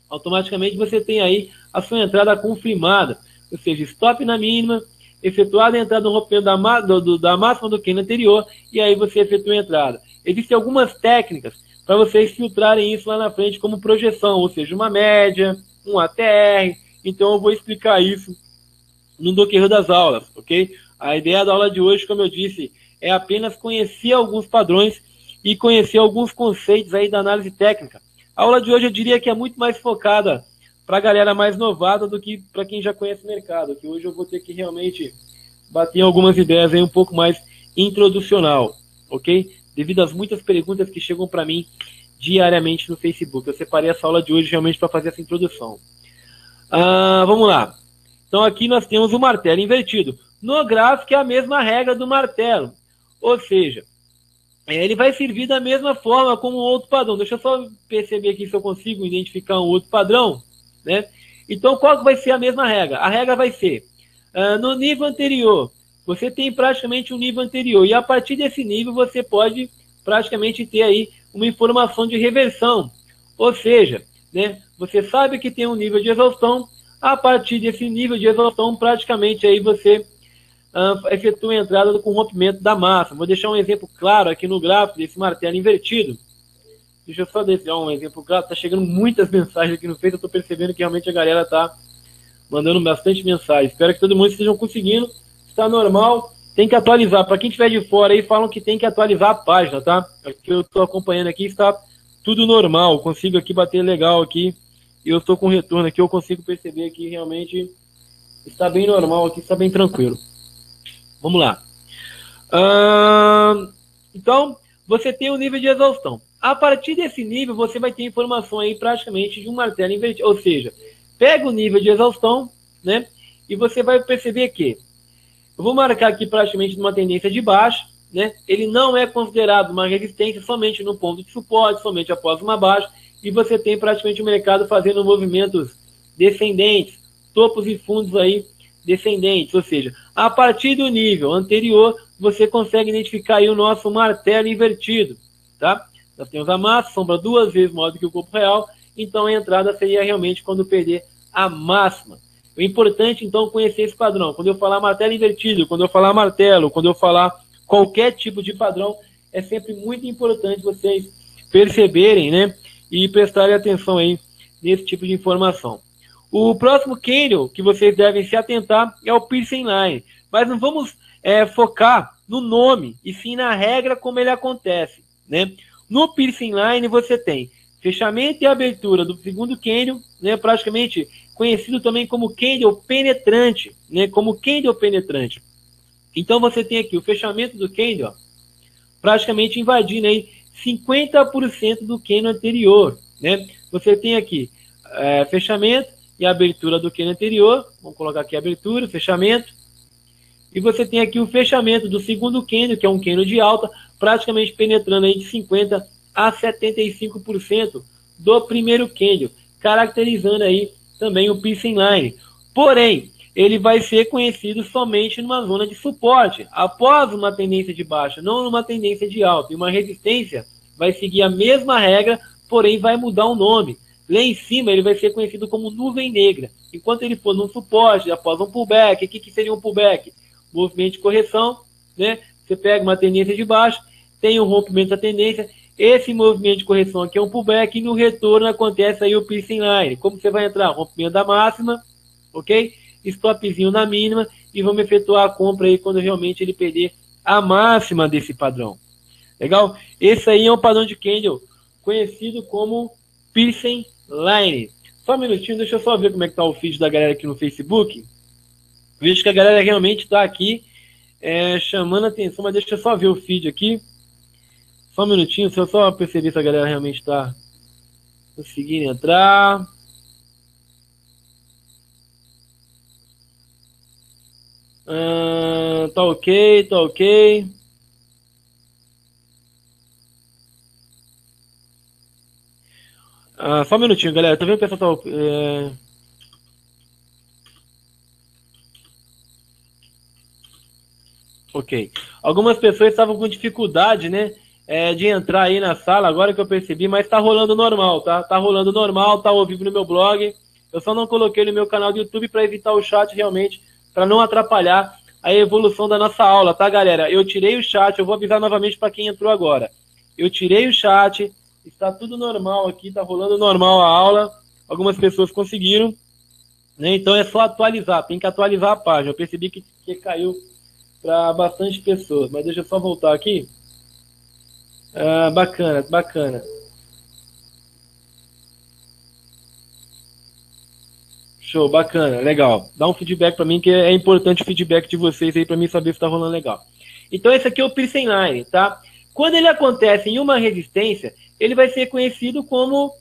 automaticamente você tem aí a sua entrada confirmada, ou seja, stop na mínima, efetuada a entrada no rompimento da máxima do candle anterior, e aí você efetua a entrada. Existem algumas técnicas para vocês filtrarem isso lá na frente como projeção, ou seja, uma média, um ATR. Então eu vou explicar isso no decorrer das aulas, ok? A ideia da aula de hoje, como eu disse, é apenas conhecer alguns padrões e conhecer alguns conceitos aí da análise técnica. A aula de hoje eu diria que é muito mais focada para a galera mais novata do que para quem já conhece o mercado, que hoje eu vou ter que realmente bater em algumas ideias aí um pouco mais introducional, ok? Devido às muitas perguntas que chegam para mim diariamente no Facebook. Eu separei essa aula de hoje realmente para fazer essa introdução. Vamos lá. Então aqui nós temos o martelo invertido. No gráfico é a mesma regra do martelo, ou seja, ele vai servir da mesma forma como outro padrão. Deixa eu só perceber aqui se eu consigo identificar um outro padrão, né? Então, qual que vai ser a mesma regra? A regra vai ser, no nível anterior, você tem praticamente um nível anterior, e a partir desse nível você pode praticamente ter aí uma informação de reversão. Ou seja, né, você sabe que tem um nível de exaustão, a partir desse nível de exaustão, praticamente aí você efetua a entrada com rompimento da massa. Vou deixar um exemplo claro aqui no gráfico desse martelo invertido. Deixa eu só deixar um exemplo claro. Está chegando muitas mensagens aqui no Face. Eu estou percebendo que realmente a galera está mandando bastante mensagem. Espero que todo mundo estejam conseguindo. Está normal. Tem que atualizar. Para quem estiver de fora aí, falam que tem que atualizar a página, tá? Aqui eu estou acompanhando aqui, está tudo normal. Eu consigo aqui bater legal aqui. E eu estou com retorno aqui. Eu consigo perceber que realmente está bem normal aqui, está bem tranquilo. Vamos lá. Então, você tem o nível de exaustão. A partir desse nível, você vai ter informação aí praticamente de um martelo invertido. Ou seja, pega o nível de exaustão, né? E você vai perceber que eu vou marcar aqui praticamente numa tendência de baixa, né? Ele não é considerado uma resistência somente no ponto de suporte, somente após uma baixa. E você tem praticamente o mercado fazendo movimentos descendentes, topos e fundos aí descendentes, ou seja, a partir do nível anterior, você consegue identificar aí o nosso martelo invertido, tá? Nós temos a massa, sombra 2 vezes maior do que o corpo real, então a entrada seria realmente quando perder a máxima. É importante, então, conhecer esse padrão. Quando eu falar martelo invertido, quando eu falar martelo, quando eu falar qualquer tipo de padrão, é sempre muito importante vocês perceberem, né? E prestarem atenção aí nesse tipo de informação. O próximo candle que vocês devem se atentar é o Piercing Line. Mas não vamos focar no nome, e sim na regra como ele acontece, né? No Piercing Line você tem fechamento e abertura do segundo candle, né? Praticamente conhecido também como candle penetrante, né? Como candle penetrante. Então você tem aqui o fechamento do candle, ó, praticamente invadindo aí 50% do candle anterior, né? Você tem aqui fechamento e a abertura do candle anterior, vamos colocar aqui abertura, fechamento, e você tem aqui o fechamento do segundo candle, que é um candle de alta, praticamente penetrando aí de 50% a 75% do primeiro candle. caracterizando aí também o piercing line. Porém, ele vai ser conhecido somente numa zona de suporte, após uma tendência de baixa, não numa tendência de alta. E uma resistência vai seguir a mesma regra, porém vai mudar o nome. Lá em cima ele vai ser conhecido como nuvem negra. Enquanto ele for num suporte, após um pullback, o que seria um pullback? Movimento de correção, né? Você pega uma tendência de baixa, tem um rompimento da tendência, esse movimento de correção aqui é um pullback e no retorno acontece aí o piercing line. Como você vai entrar? Rompimento da máxima, ok? Stopzinho na mínima e vamos efetuar a compra aí quando realmente ele perder a máxima desse padrão. Legal? Esse aí é um padrão de candle conhecido como piercing line. Só um minutinho, deixa eu só ver como é que tá o feed da galera aqui no Facebook. Vejo que a galera realmente está aqui chamando a atenção, mas deixa eu só ver o feed aqui. Só um minutinho, se eu só perceber se a galera realmente está conseguindo entrar. Tá ok, tá ok. Só um minutinho, galera. Tô vendo que o pessoal tá... Ok. Algumas pessoas estavam com dificuldade, né? De entrar aí na sala, agora que eu percebi, mas tá rolando normal, tá? Tá rolando normal, tá ao vivo no meu blog. Eu só não coloquei no meu canal do YouTube para evitar o chat realmente, para não atrapalhar a evolução da nossa aula, tá, galera? Eu tirei o chat, eu vou avisar novamente para quem entrou agora. Eu tirei o chat, está tudo normal aqui, tá rolando normal a aula. Algumas pessoas conseguiram, né? Então é só atualizar, tem que atualizar a página. Eu percebi que caiu para bastante pessoas, mas deixa eu só voltar aqui. Bacana, bacana. Show, bacana, legal. Dá um feedback para mim, que é importante o feedback de vocês aí para mim saber se está rolando legal. Então esse aqui é o piercing line, tá? Quando ele acontece em uma resistência, ele vai ser conhecido como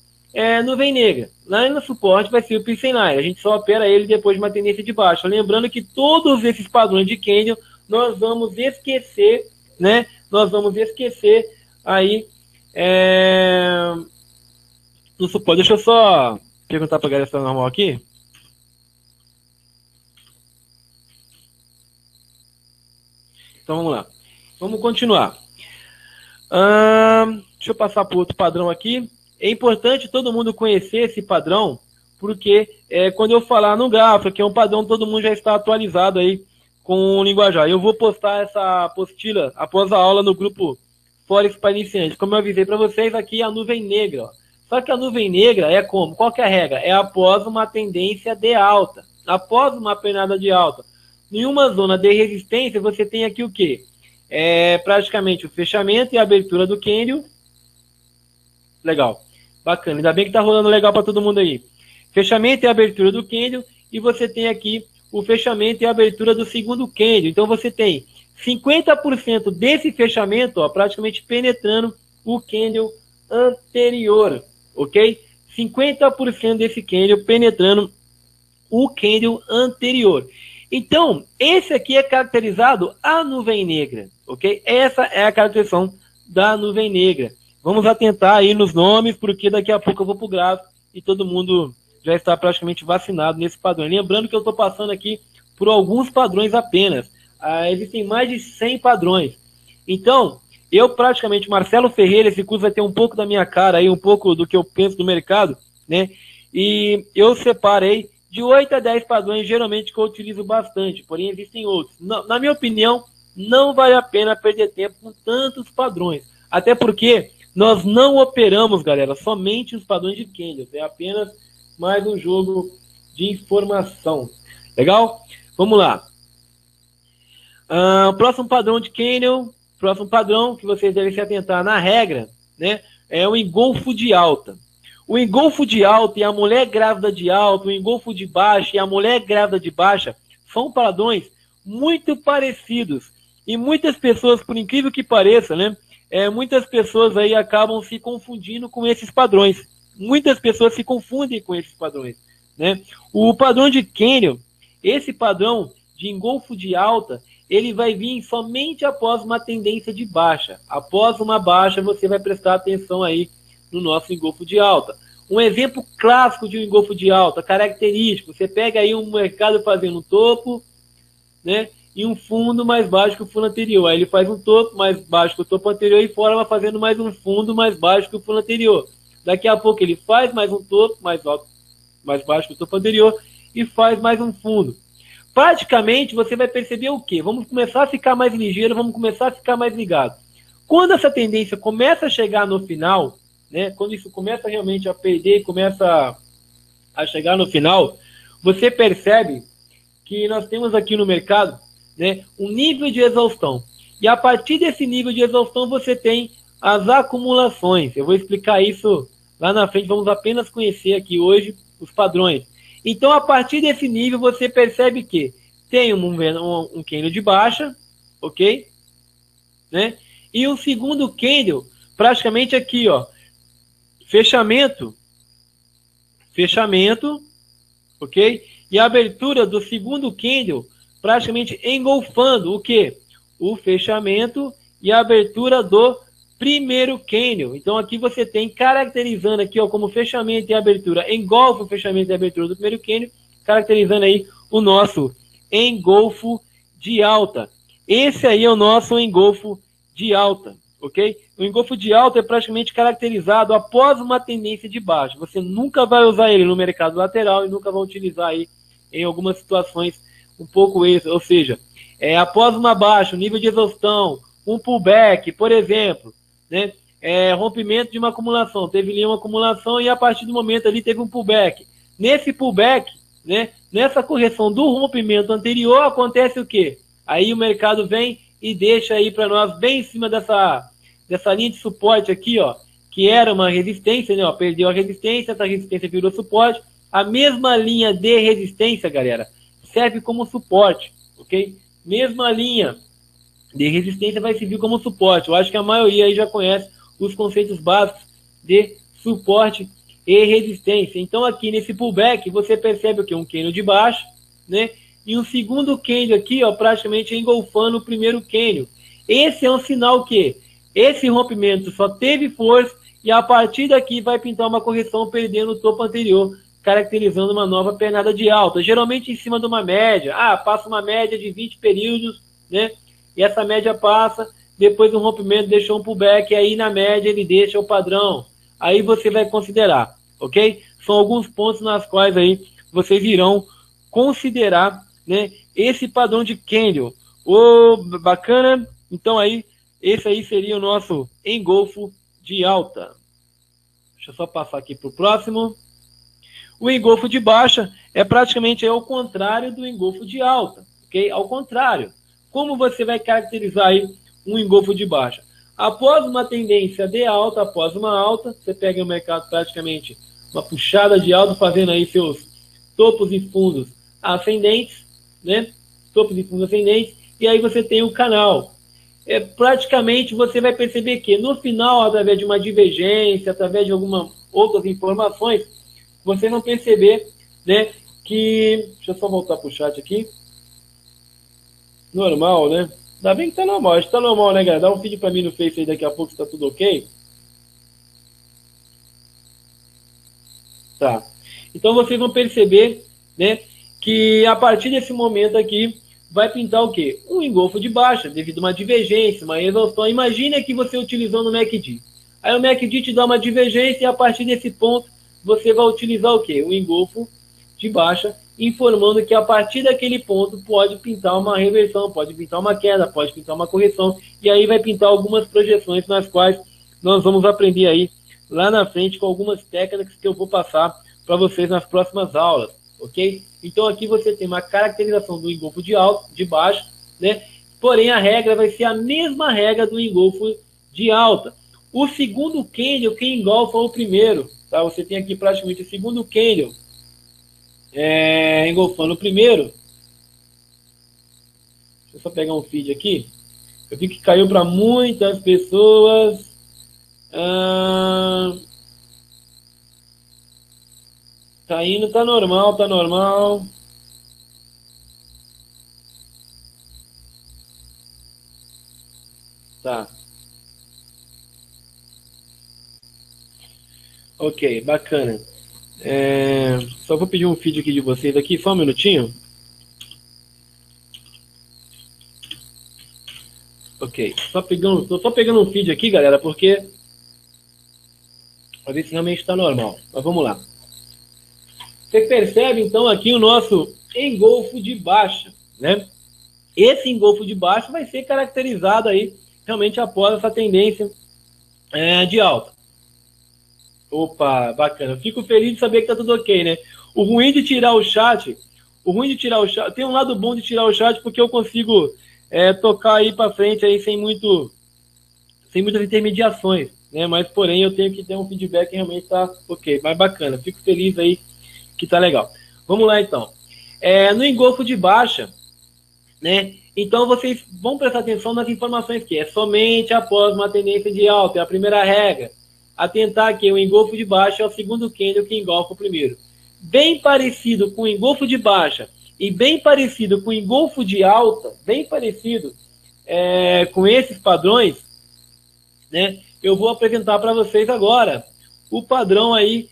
nuvem negra. Lá no suporte vai ser o piercing line. A gente só opera ele depois de uma tendência de baixa. Lembrando que todos esses padrões de candle nós vamos esquecer, né? Nós vamos esquecer aí no suporte. Deixa eu só perguntar para a galera se está normal aqui. Então vamos lá. Vamos continuar. Deixa eu passar para outro padrão aqui. É importante todo mundo conhecer esse padrão, porque quando eu falar no gráfico, que é um padrão, todo mundo já está atualizado aí com o linguajar. Eu vou postar essa apostila após a aula no grupo Forex para iniciantes. Como eu avisei para vocês, aqui é a nuvem negra. Ó. Só que a nuvem negra é como? Qual que é a regra? É após uma tendência de alta. Após uma pernada de alta. Em uma zona de resistência, você tem aqui o quê? Praticamente o fechamento e a abertura do candle. Legal. Bacana. Ainda bem que tá rolando legal para todo mundo aí. Fechamento e abertura do candle. E você tem aqui o fechamento e a abertura do segundo candle. Então você tem 50% desse fechamento, ó, praticamente penetrando o candle anterior. Ok? 50% desse candle penetrando o candle anterior. Então, esse aqui é caracterizado a nuvem negra, ok? Essa é a caracterização da nuvem negra. Vamos atentar aí nos nomes, porque daqui a pouco eu vou para o gráfico e todo mundo já está praticamente vacinado nesse padrão. Lembrando que eu estou passando aqui por alguns padrões apenas. Existem mais de 100 padrões. Então, eu praticamente, Marcelo Ferreira, esse curso vai ter um pouco da minha cara aí, um pouco do que eu penso do mercado, né? E eu separei de 8 a 10 padrões, geralmente, que eu utilizo bastante, porém existem outros. Na minha opinião, não vale a pena perder tempo com tantos padrões. Até porque nós não operamos, galera, somente os padrões de candles. É apenas mais um jogo de informação. Legal? Vamos lá. Próximo padrão de candle, próximo padrão que vocês devem se atentar na regra, né, é o engolfo de alta. O engolfo de alta e a mulher grávida de alta, o engolfo de baixa e a mulher grávida de baixa são padrões muito parecidos. E muitas pessoas, por incrível que pareça, né, muitas pessoas aí acabam se confundindo com esses padrões. Muitas pessoas se confundem com esses padrões, né? O padrão de candle, esse padrão de engolfo de alta, ele vai vir somente após uma tendência de baixa. Após uma baixa, você vai prestar atenção aí no nosso engolfo de alta. Um exemplo clássico de um engolfo de alta, característico. Você pega aí um mercado fazendo um topo, né? E um fundo mais baixo que o fundo anterior. Aí ele faz um topo mais baixo que o topo anterior e forma fazendo mais um fundo mais baixo que o fundo anterior. Daqui a pouco ele faz mais um topo mais alto, mais baixo que o topo anterior e faz mais um fundo. Praticamente você vai perceber o quê? Vamos começar a ficar mais ligeiro, vamos começar a ficar mais ligado. Quando essa tendência começa a chegar no final, né? Quando isso começa realmente a perder, começa a chegar no final, você percebe que nós temos aqui no mercado, né, um nível de exaustão. E a partir desse nível de exaustão você tem as acumulações. Eu vou explicar isso lá na frente, vamos apenas conhecer aqui hoje os padrões. Então, a partir desse nível, você percebe que tem um candle de baixa, ok? Né? E um segundo candle, praticamente aqui, ó, fechamento, ok? E a abertura do segundo candle, praticamente engolfando o quê? O fechamento e a abertura do primeiro candle. Então aqui você tem caracterizando aqui, ó, como fechamento e abertura, engolfa o fechamento e abertura do primeiro candle, caracterizando aí o nosso engolfo de alta. Esse aí é o nosso engolfo de alta, ok? O engolfo de alta é praticamente caracterizado após uma tendência de baixa. Você nunca vai usar ele no mercado lateral e nunca vai utilizar aí em algumas situações um pouco isso, ou seja, após uma baixa, um nível de exaustão, um pullback, por exemplo, né? Rompimento de uma acumulação, teve ali uma acumulação e a partir do momento ali teve um pullback. Nesse pullback, né? Nessa correção do rompimento anterior, acontece o quê? Aí o mercado vem e deixa aí para nós bem em cima dessa linha de suporte aqui, ó, que era uma resistência, né? Ó, perdeu a resistência, essa resistência virou suporte. A mesma linha de resistência, galera, serve como suporte, ok? Mesma linha de resistência vai servir como suporte. Eu acho que a maioria aí já conhece os conceitos básicos de suporte e resistência. Então aqui nesse pullback você percebe o que? Um candle de baixo, né? E um segundo candle aqui, ó, praticamente engolfando o primeiro candle. Esse é um sinal que esse rompimento só teve força e a partir daqui vai pintar uma correção perdendo o topo anterior, caracterizando uma nova pernada de alta, geralmente em cima de uma média. Passa uma média de 20 períodos, né? E essa média passa, depois do rompimento deixou um pullback, e aí na média ele deixa o padrão. Aí você vai considerar, ok? São alguns pontos nas quais aí vocês irão considerar, né, esse padrão de candle. Bacana? Então aí, esse aí seria o nosso engolfo de alta. Deixa eu só passar aqui para o próximo. O engolfo de baixa é praticamente ao contrário do engolfo de alta, ok? Ao contrário. Como você vai caracterizar aí um engolfo de baixa? Após uma tendência de alta, após uma alta, você pega o mercado praticamente uma puxada de alta, fazendo aí seus topos e fundos ascendentes, né? Topos e fundos ascendentes, e aí você tem o canal. Praticamente você vai perceber que no final, através de uma divergência, através de algumas outras informações, você vão perceber, né, que... Deixa eu só voltar para o chat aqui. Normal, né? Ainda bem que tá normal. Acho que tá normal, né, galera? Dá um feed pra mim no Face aí daqui a pouco se tá tudo ok. Tá. Então vocês vão perceber, né, que a partir desse momento aqui vai pintar o quê? Um engolfo de baixa, devido a uma divergência, uma exaustão. Imagina que você utilizou no MACD. Aí o MACD te dá uma divergência e a partir desse ponto você vai utilizar o quê? Um engolfo de baixa, informando que a partir daquele ponto pode pintar uma reversão, pode pintar uma queda, pode pintar uma correção, e aí vai pintar algumas projeções nas quais nós vamos aprender aí lá na frente com algumas técnicas que eu vou passar para vocês nas próximas aulas, ok? Então aqui você tem uma caracterização do engolfo de alta, de baixo, né? Porém a regra vai ser a mesma regra do engolfo de alta. O segundo candle que engolfa o primeiro, tá? Você tem aqui praticamente o segundo candle engolfando o primeiro. Deixa eu só pegar um feed aqui. Eu vi que caiu para muitas pessoas. Tá indo, tá normal, tá normal. Tá. Ok, bacana. Só vou pedir um feed aqui de vocês aqui, só um minutinho. Ok, tô só pegando um feed aqui, galera, porque para ver se realmente está normal. Mas vamos lá. Você percebe, então, aqui o nosso engolfo de baixa, né? Esse engolfo de baixa vai ser caracterizado aí realmente após essa tendência de alta. Opa, bacana. Fico feliz de saber que tá tudo ok, né? O ruim de tirar o chat, tem um lado bom de tirar o chat porque eu consigo tocar aí para frente aí sem muitas intermediações, né? Mas porém eu tenho que ter um feedback que realmente tá ok, mas bacana. Fico feliz aí que tá legal. Vamos lá então. No engolfo de baixa, né? Então vocês vão prestar atenção nas informações que é somente após uma tendência de alta, é a primeira regra. Atentar que o engolfo de baixa é o segundo candle que engolfa o primeiro. Bem parecido com o engolfo de baixa e bem parecido com o engolfo de alta, bem parecido com esses padrões, né? Eu vou apresentar para vocês agora o padrão aí,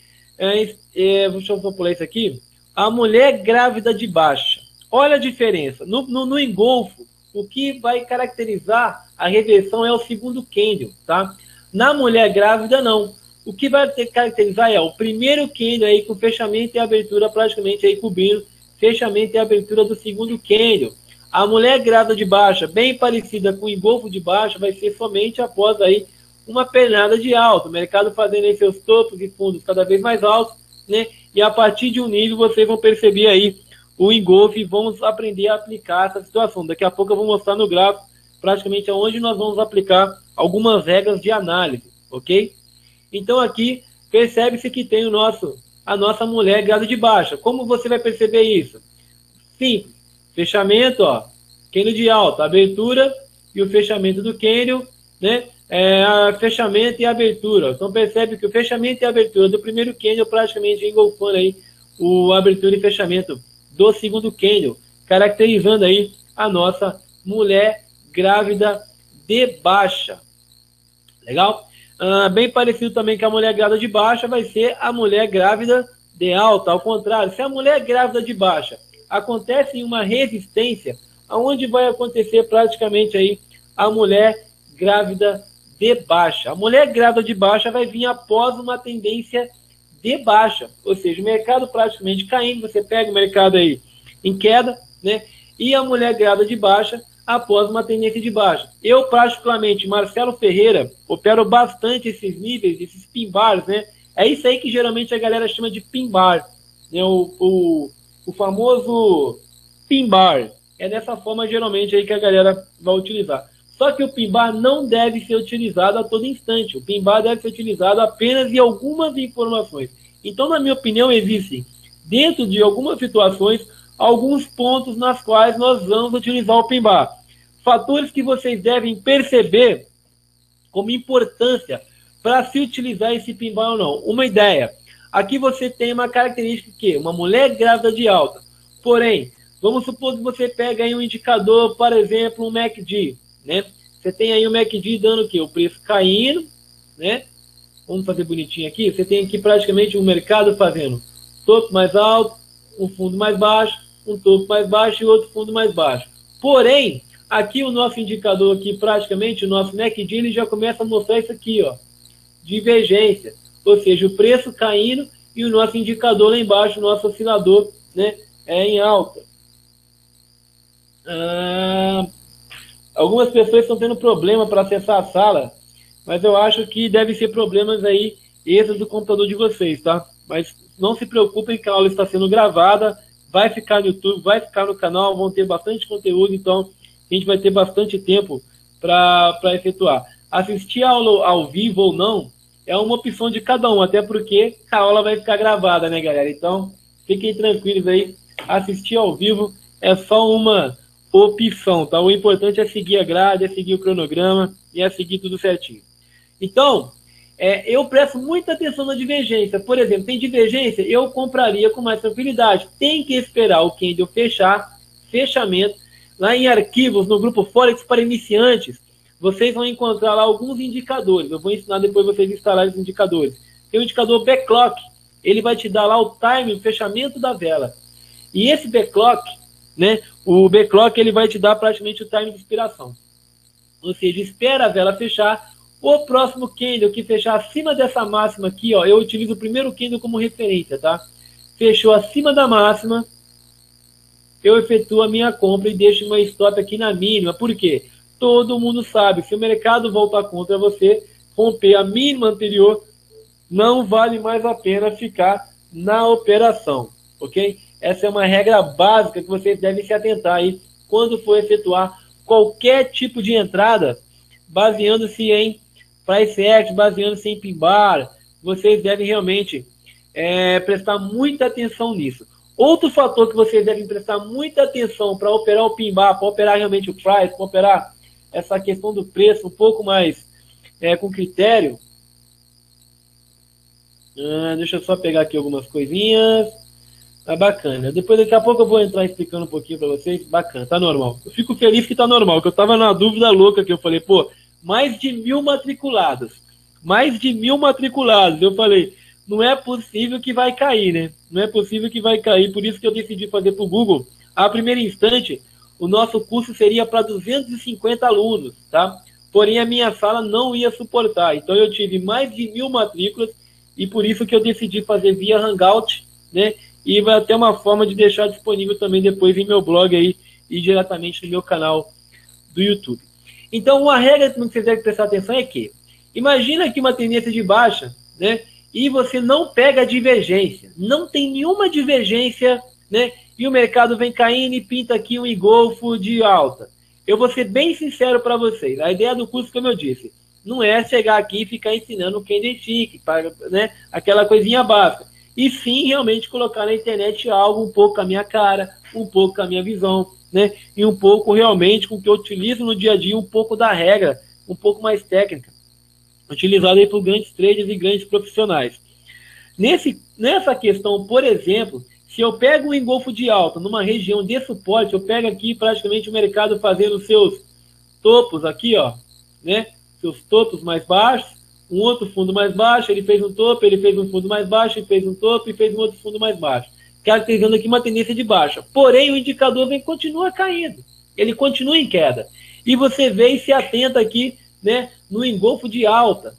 deixa eu pular isso aqui, a mulher grávida de baixa. Olha a diferença. No engolfo, o que vai caracterizar a reversão é o segundo candle, tá? Na mulher grávida, não. O que vai caracterizar é o primeiro candle aí com fechamento e abertura praticamente aí cobrindo fechamento e abertura do segundo candle. A mulher grávida de baixa, bem parecida com o engolfo de baixa, vai ser somente após aí uma pernada de alta. O mercado fazendo aí seus topos e fundos cada vez mais altos, né? E a partir de um nível vocês vão perceber aí o engolfe e vamos aprender a aplicar essa situação. Daqui a pouco eu vou mostrar no gráfico praticamente aonde nós vamos aplicar algumas regras de análise, ok? Então aqui percebe-se que tem a nossa mulher grávida de baixa. Como você vai perceber isso? Simples. Fechamento, ó, candle de alta, abertura e o fechamento do candle, né? Fechamento e abertura. Então percebe que o fechamento e a abertura do primeiro candle praticamente engolfando aí o abertura e fechamento do segundo candle, caracterizando aí a nossa mulher grávida de baixa. Legal? Bem parecido também que a mulher grávida de baixa vai ser a mulher grávida de alta. Ao contrário, se a mulher grávida de baixa acontece em uma resistência, aonde vai acontecer praticamente aí a mulher grávida de baixa. A mulher grávida de baixa vai vir após uma tendência de baixa, ou seja, o mercado praticamente caindo, você pega o mercado aí em queda, né? E a mulher grávida de baixa após uma tendência de baixa. Eu, particularmente, Marcelo Ferreira, opero bastante esses níveis, esses pin bars, né? É isso aí que geralmente a galera chama de pin bar, né? O famoso pin bar. É dessa forma, geralmente, aí que a galera vai utilizar. Só que o pin bar não deve ser utilizado a todo instante. O pin bar deve ser utilizado apenas em algumas informações. Então, na minha opinião, existem, dentro de algumas situações, alguns pontos nas quais nós vamos utilizar o pin bar. Fatores que vocês devem perceber como importância para se utilizar esse pin bar ou não. Uma ideia. Aqui você tem uma característica que uma mulher grávida de alta. Porém, vamos supor que você pega aí um indicador, por exemplo, um MACD, né? Você tem aí o MACD dando o quê? O preço caindo, né? Vamos fazer bonitinho aqui. Você tem aqui praticamente o mercado fazendo topo mais alto, um fundo mais baixo, um topo mais baixo e outro fundo mais baixo. Porém, aqui o nosso indicador aqui, praticamente, o nosso MACD, ele já começa a mostrar isso aqui, ó, divergência. Ou seja, o preço caindo e o nosso indicador lá embaixo, o nosso oscilador, né, em alta. Algumas pessoas estão tendo problema para acessar a sala, mas eu acho que deve ser problemas aí, esses do computador de vocês, tá? Mas não se preocupem que a aula está sendo gravada, vai ficar no YouTube, vai ficar no canal, vão ter bastante conteúdo, então a gente vai ter bastante tempo para efetuar. Assistir a aula ao vivo ou não é uma opção de cada um, até porque a aula vai ficar gravada, né, galera? Então, fiquem tranquilos aí, assistir ao vivo é só uma opção, tá? O importante é seguir a grade, é seguir o cronograma e é seguir tudo certinho. Então, eu presto muita atenção na divergência. Por exemplo, tem divergência, eu compraria com mais tranquilidade. Tem que esperar o candle fechar, fechamento. Lá em arquivos, no grupo Forex para iniciantes, vocês vão encontrar lá alguns indicadores. Eu vou ensinar depois vocês a instalar esses indicadores. tem o indicador backlog. Ele vai te dar lá o time, o fechamento da vela. E esse backlog, né, o backlog ele vai te dar praticamente o time de expiração. Ou seja, espera a vela fechar. O próximo candle que fechar acima dessa máxima aqui, ó, eu utilizo o primeiro candle como referência, tá? Fechou acima da máxima, eu efetuo a minha compra e deixo uma stop aqui na mínima. Por quê? Todo mundo sabe, se o mercado voltar contra você, romper a mínima anterior, não vale mais a pena ficar na operação, ok? Essa é uma regra básica que vocês devem se atentar aí quando for efetuar qualquer tipo de entrada, baseando-se em price action, baseando-se em pin bar. Vocês devem realmente prestar muita atenção nisso. Outro fator que vocês devem prestar muita atenção para operar o pin bar, para operar realmente o price, para operar essa questão do preço um pouco mais com critério. Deixa eu só pegar aqui algumas coisinhas. Tá bacana. Depois, daqui a pouco, eu vou entrar explicando um pouquinho para vocês. Bacana, tá normal. Eu fico feliz que tá normal, que eu tava na dúvida louca que eu falei, pô, mais de 1000 matriculados. Mais de 1000 matriculados. Eu falei, não é possível que vai cair, né? Não é possível que vai cair. Por isso que eu decidi fazer pro Google. A primeiro instante, o nosso curso seria para 250 alunos, tá? Porém, a minha sala não ia suportar. Então, eu tive mais de 1000 matrículas e por isso que eu decidi fazer via Hangout, né? E vai ter uma forma de deixar disponível também depois em meu blog aí e diretamente no meu canal do YouTube. Então, uma regra que você deve prestar atenção é que, imagina aqui uma tendência de baixa, né? E você não pega a divergência. Não tem nenhuma divergência, né? E o mercado vem caindo e pinta aqui um engolfo de alta. Eu vou ser bem sincero para vocês. A ideia do curso, como eu disse, não é chegar aqui e ficar ensinando o candlestick, né? Aquela coisinha básica. E sim, realmente colocar na internet algo um pouco com a minha cara, um pouco com a minha visão, né? E um pouco realmente com o que eu utilizo no dia a dia, um pouco da regra, um pouco mais técnica, utilizada aí por grandes traders e grandes profissionais. Nessa questão, por exemplo, se eu pego um engolfo de alta numa região de suporte, eu pego aqui praticamente o mercado fazendo seus topos aqui, ó, né? Seus topos mais baixos, um outro fundo mais baixo, ele fez um topo, ele fez um fundo mais baixo, ele fez um topo e fez um outro fundo mais baixo. Caracterizando aqui uma tendência de baixa. Porém, o indicador continua caindo. Ele continua em queda. E você vê e se atenta aqui, né, no engolfo de alta.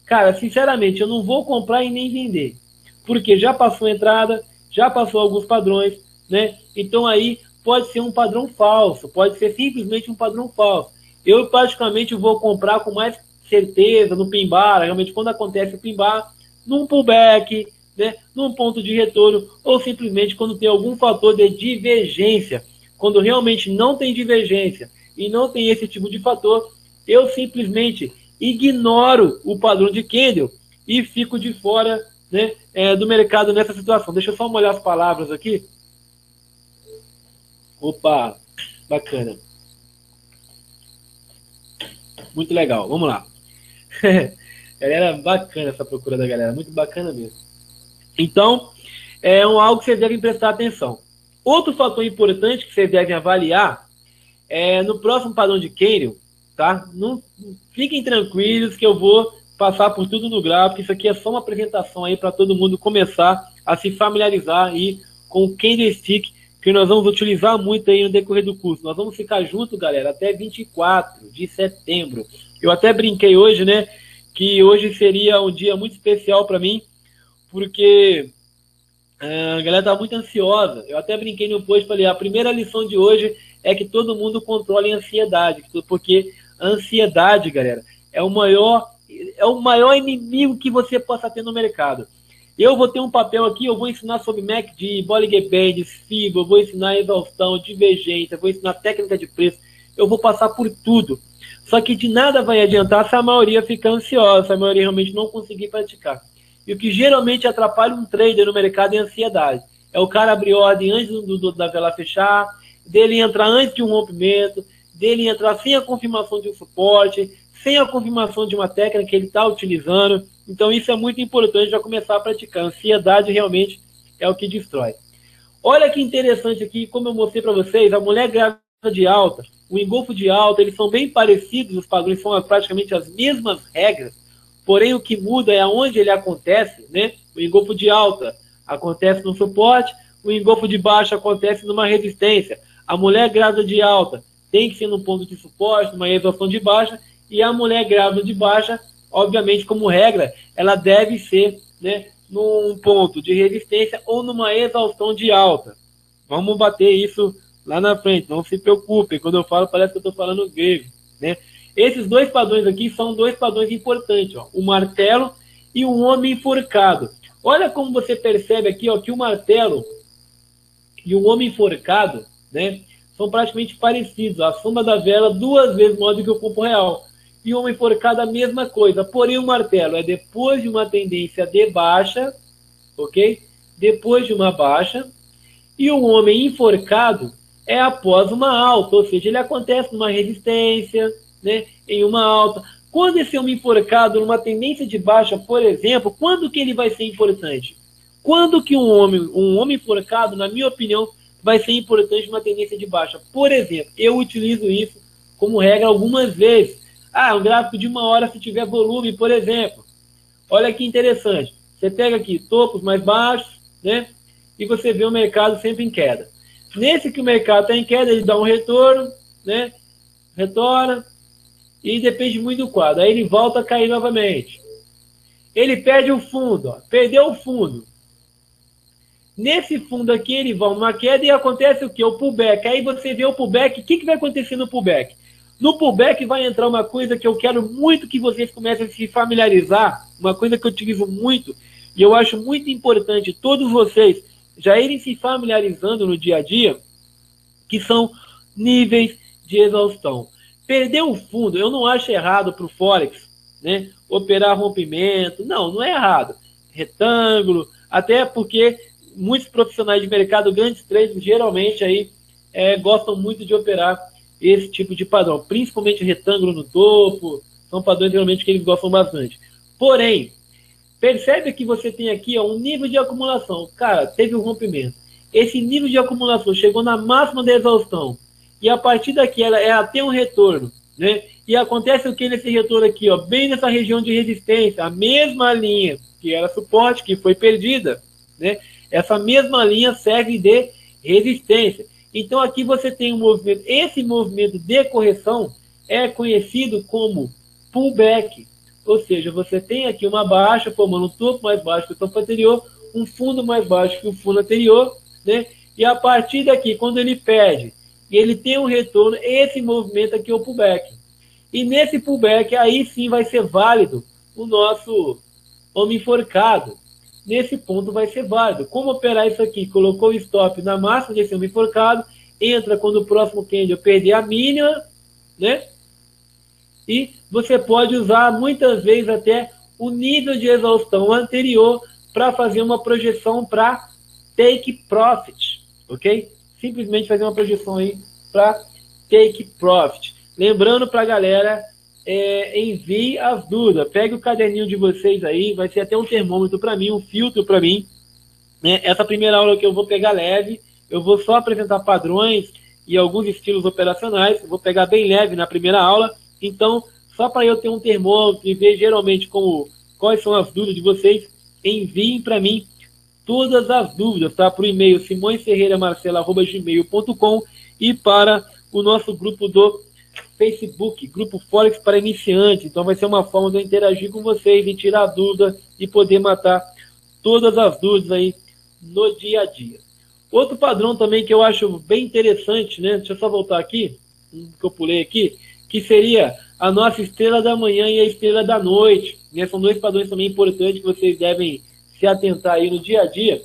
Cara, sinceramente, eu não vou comprar e nem vender. Porque já passou a entrada, já passou alguns padrões, né? Então aí pode ser um padrão falso, pode ser simplesmente um padrão falso. Eu, praticamente, vou comprar com mais certeza no pin bar, realmente quando acontece o pin bar, num pullback, né, num ponto de retorno, ou simplesmente quando tem algum fator de divergência. Quando realmente não tem divergência e não tem esse tipo de fator, eu simplesmente ignoro o padrão de candle e fico de fora, né, do mercado nessa situação. Deixa eu só molhar as palavras aqui. Opa, bacana. Muito legal, vamos lá. Galera, bacana essa procura da galera, muito bacana mesmo. Então, algo que vocês devem prestar atenção. Outro fator importante que vocês devem avaliar é no próximo padrão de candle, tá? Não, fiquem tranquilos que eu vou passar por tudo no gráfico. Isso aqui é só uma apresentação aí para todo mundo começar a se familiarizar aí com o candlestick que nós vamos utilizar muito aí no decorrer do curso. Nós vamos ficar junto, galera, até 24 de setembro. Eu até brinquei hoje, né, que hoje seria um dia muito especial para mim, porque a galera tá muito ansiosa. Eu até brinquei no post, falei, a primeira lição de hoje é que todo mundo controle a ansiedade, porque a ansiedade, galera, é o maior inimigo que você possa ter no mercado. Eu vou ter um papel aqui, eu vou ensinar sobre MACD, Bollinger Bands, FIBA, eu vou ensinar exaustão, divergência, vou ensinar técnica de preço, eu vou passar por tudo. Só que de nada vai adiantar se a maioria ficar ansiosa, se a maioria realmente não conseguir praticar. E o que geralmente atrapalha um trader no mercado é a ansiedade. É o cara abrir ordem antes da vela fechar, dele entrar antes de um rompimento, dele entrar sem a confirmação de um suporte, sem a confirmação de uma técnica que ele está utilizando. Então isso é muito importante já começar a praticar. A ansiedade realmente é o que destrói. Olha que interessante aqui, como eu mostrei para vocês, a mulher grávida de alta, o engolfo de alta, eles são bem parecidos, os padrões são praticamente as mesmas regras. porém o que muda é aonde ele acontece, né? O engolfo de alta acontece no suporte, o engolfo de baixa acontece numa resistência. A mulher grávida de alta tem que ser num ponto de suporte, numa exaustão de baixa, e a mulher grávida de baixa, obviamente, como regra, ela deve ser, né, num ponto de resistência ou numa exaustão de alta. Vamos bater isso lá na frente, não se preocupem, quando eu falo parece que eu estou falando grego, né? Esses dois padrões aqui são dois padrões importantes, ó, o martelo e o homem enforcado. Olha como você percebe aqui, ó, que o martelo e o homem enforcado, né, são praticamente parecidos. A sombra da vela 2 vezes maior do que o corpo real. E o homem enforcado a mesma coisa. Porém, o martelo é depois de uma tendência de baixa, ok? Depois de uma baixa. E o homem enforcado é após uma alta, ou seja, ele acontece numa resistência, né, em uma alta. Quando esse homem enforcado numa tendência de baixa, por exemplo, quando que ele vai ser importante? Quando que um homem enforcado, na minha opinião, vai ser importante numa tendência de baixa? Por exemplo, eu utilizo isso como regra algumas vezes. Um gráfico de 1 hora se tiver volume, por exemplo. Olha que interessante. Você pega aqui topos mais baixos, né? E você vê o mercado sempre em queda. Nesse que o mercado está em queda, ele dá um retorno, né? Retorna. E depende muito do quadro. Aí ele volta a cair novamente. Ele perde o fundo, ó. Perdeu o fundo. Nesse fundo aqui, ele vai uma queda e acontece o quê? O pullback. Aí você vê o pullback. O que vai acontecer no pullback? No pullback vai entrar uma coisa que eu quero muito que vocês comecem a se familiarizar. Uma coisa que eu utilizo muito. E eu acho muito importante todos vocês já irem se familiarizando no dia a dia. Que são níveis de exaustão. Perder o fundo, eu não acho errado para o Forex, né? Operar rompimento. Não é errado. Retângulo. Até porque muitos profissionais de mercado, grandes traders, geralmente aí gostam muito de operar esse tipo de padrão, principalmente retângulo no topo, são padrões geralmente que eles gostam bastante. Porém, percebe que você tem aqui um nível de acumulação. Cara, teve um rompimento. Esse nível de acumulação chegou na máxima da exaustão, e a partir daqui ela tem um retorno, né? E acontece o que nesse retorno aqui, ó, bem nessa região de resistência, a mesma linha que era suporte, que foi perdida, né? Essa mesma linha serve de resistência. Então aqui você tem um movimento. Esse movimento de correção é conhecido como pullback. Ou seja, você tem aqui uma baixa, formando um topo mais baixo que o topo anterior, um fundo mais baixo que o fundo anterior, né? E a partir daqui, quando ele perde, e ele tem um retorno, esse movimento aqui é o pullback. E nesse pullback, aí sim vai ser válido o nosso homem enforcado. Nesse ponto vai ser válido. Como operar isso aqui? Colocou o stop na máxima desse homem enforcado, entra quando o próximo candle perder a mínima, né? E você pode usar muitas vezes até o nível de exaustão anterior para fazer uma projeção para take profit, ok? Simplesmente fazer uma projeção aí para take profit. Lembrando para a galera, envie as dúvidas. Pegue o caderninho de vocês aí, vai ser até um termômetro para mim, um filtro para mim. Né? Essa primeira aula que eu vou pegar leve, eu vou só apresentar padrões e alguns estilos operacionais. Eu vou pegar bem leve na primeira aula. Então, só para eu ter um termômetro e ver geralmente quais são as dúvidas de vocês, enviem para mim todas as dúvidas, tá? Para o e-mail simõesferreiramarcelo@gmail.com e para o nosso grupo do Facebook, Grupo Forex para Iniciantes. Então vai ser uma forma de eu interagir com vocês e tirar dúvida e poder matar todas as dúvidas aí no dia a dia. Outro padrão também que eu acho bem interessante, né? Deixa eu só voltar aqui, que eu pulei aqui, que seria a nossa estrela da manhã e a estrela da noite. Né? São dois padrões também importantes que vocês devem se atentar aí no dia a dia.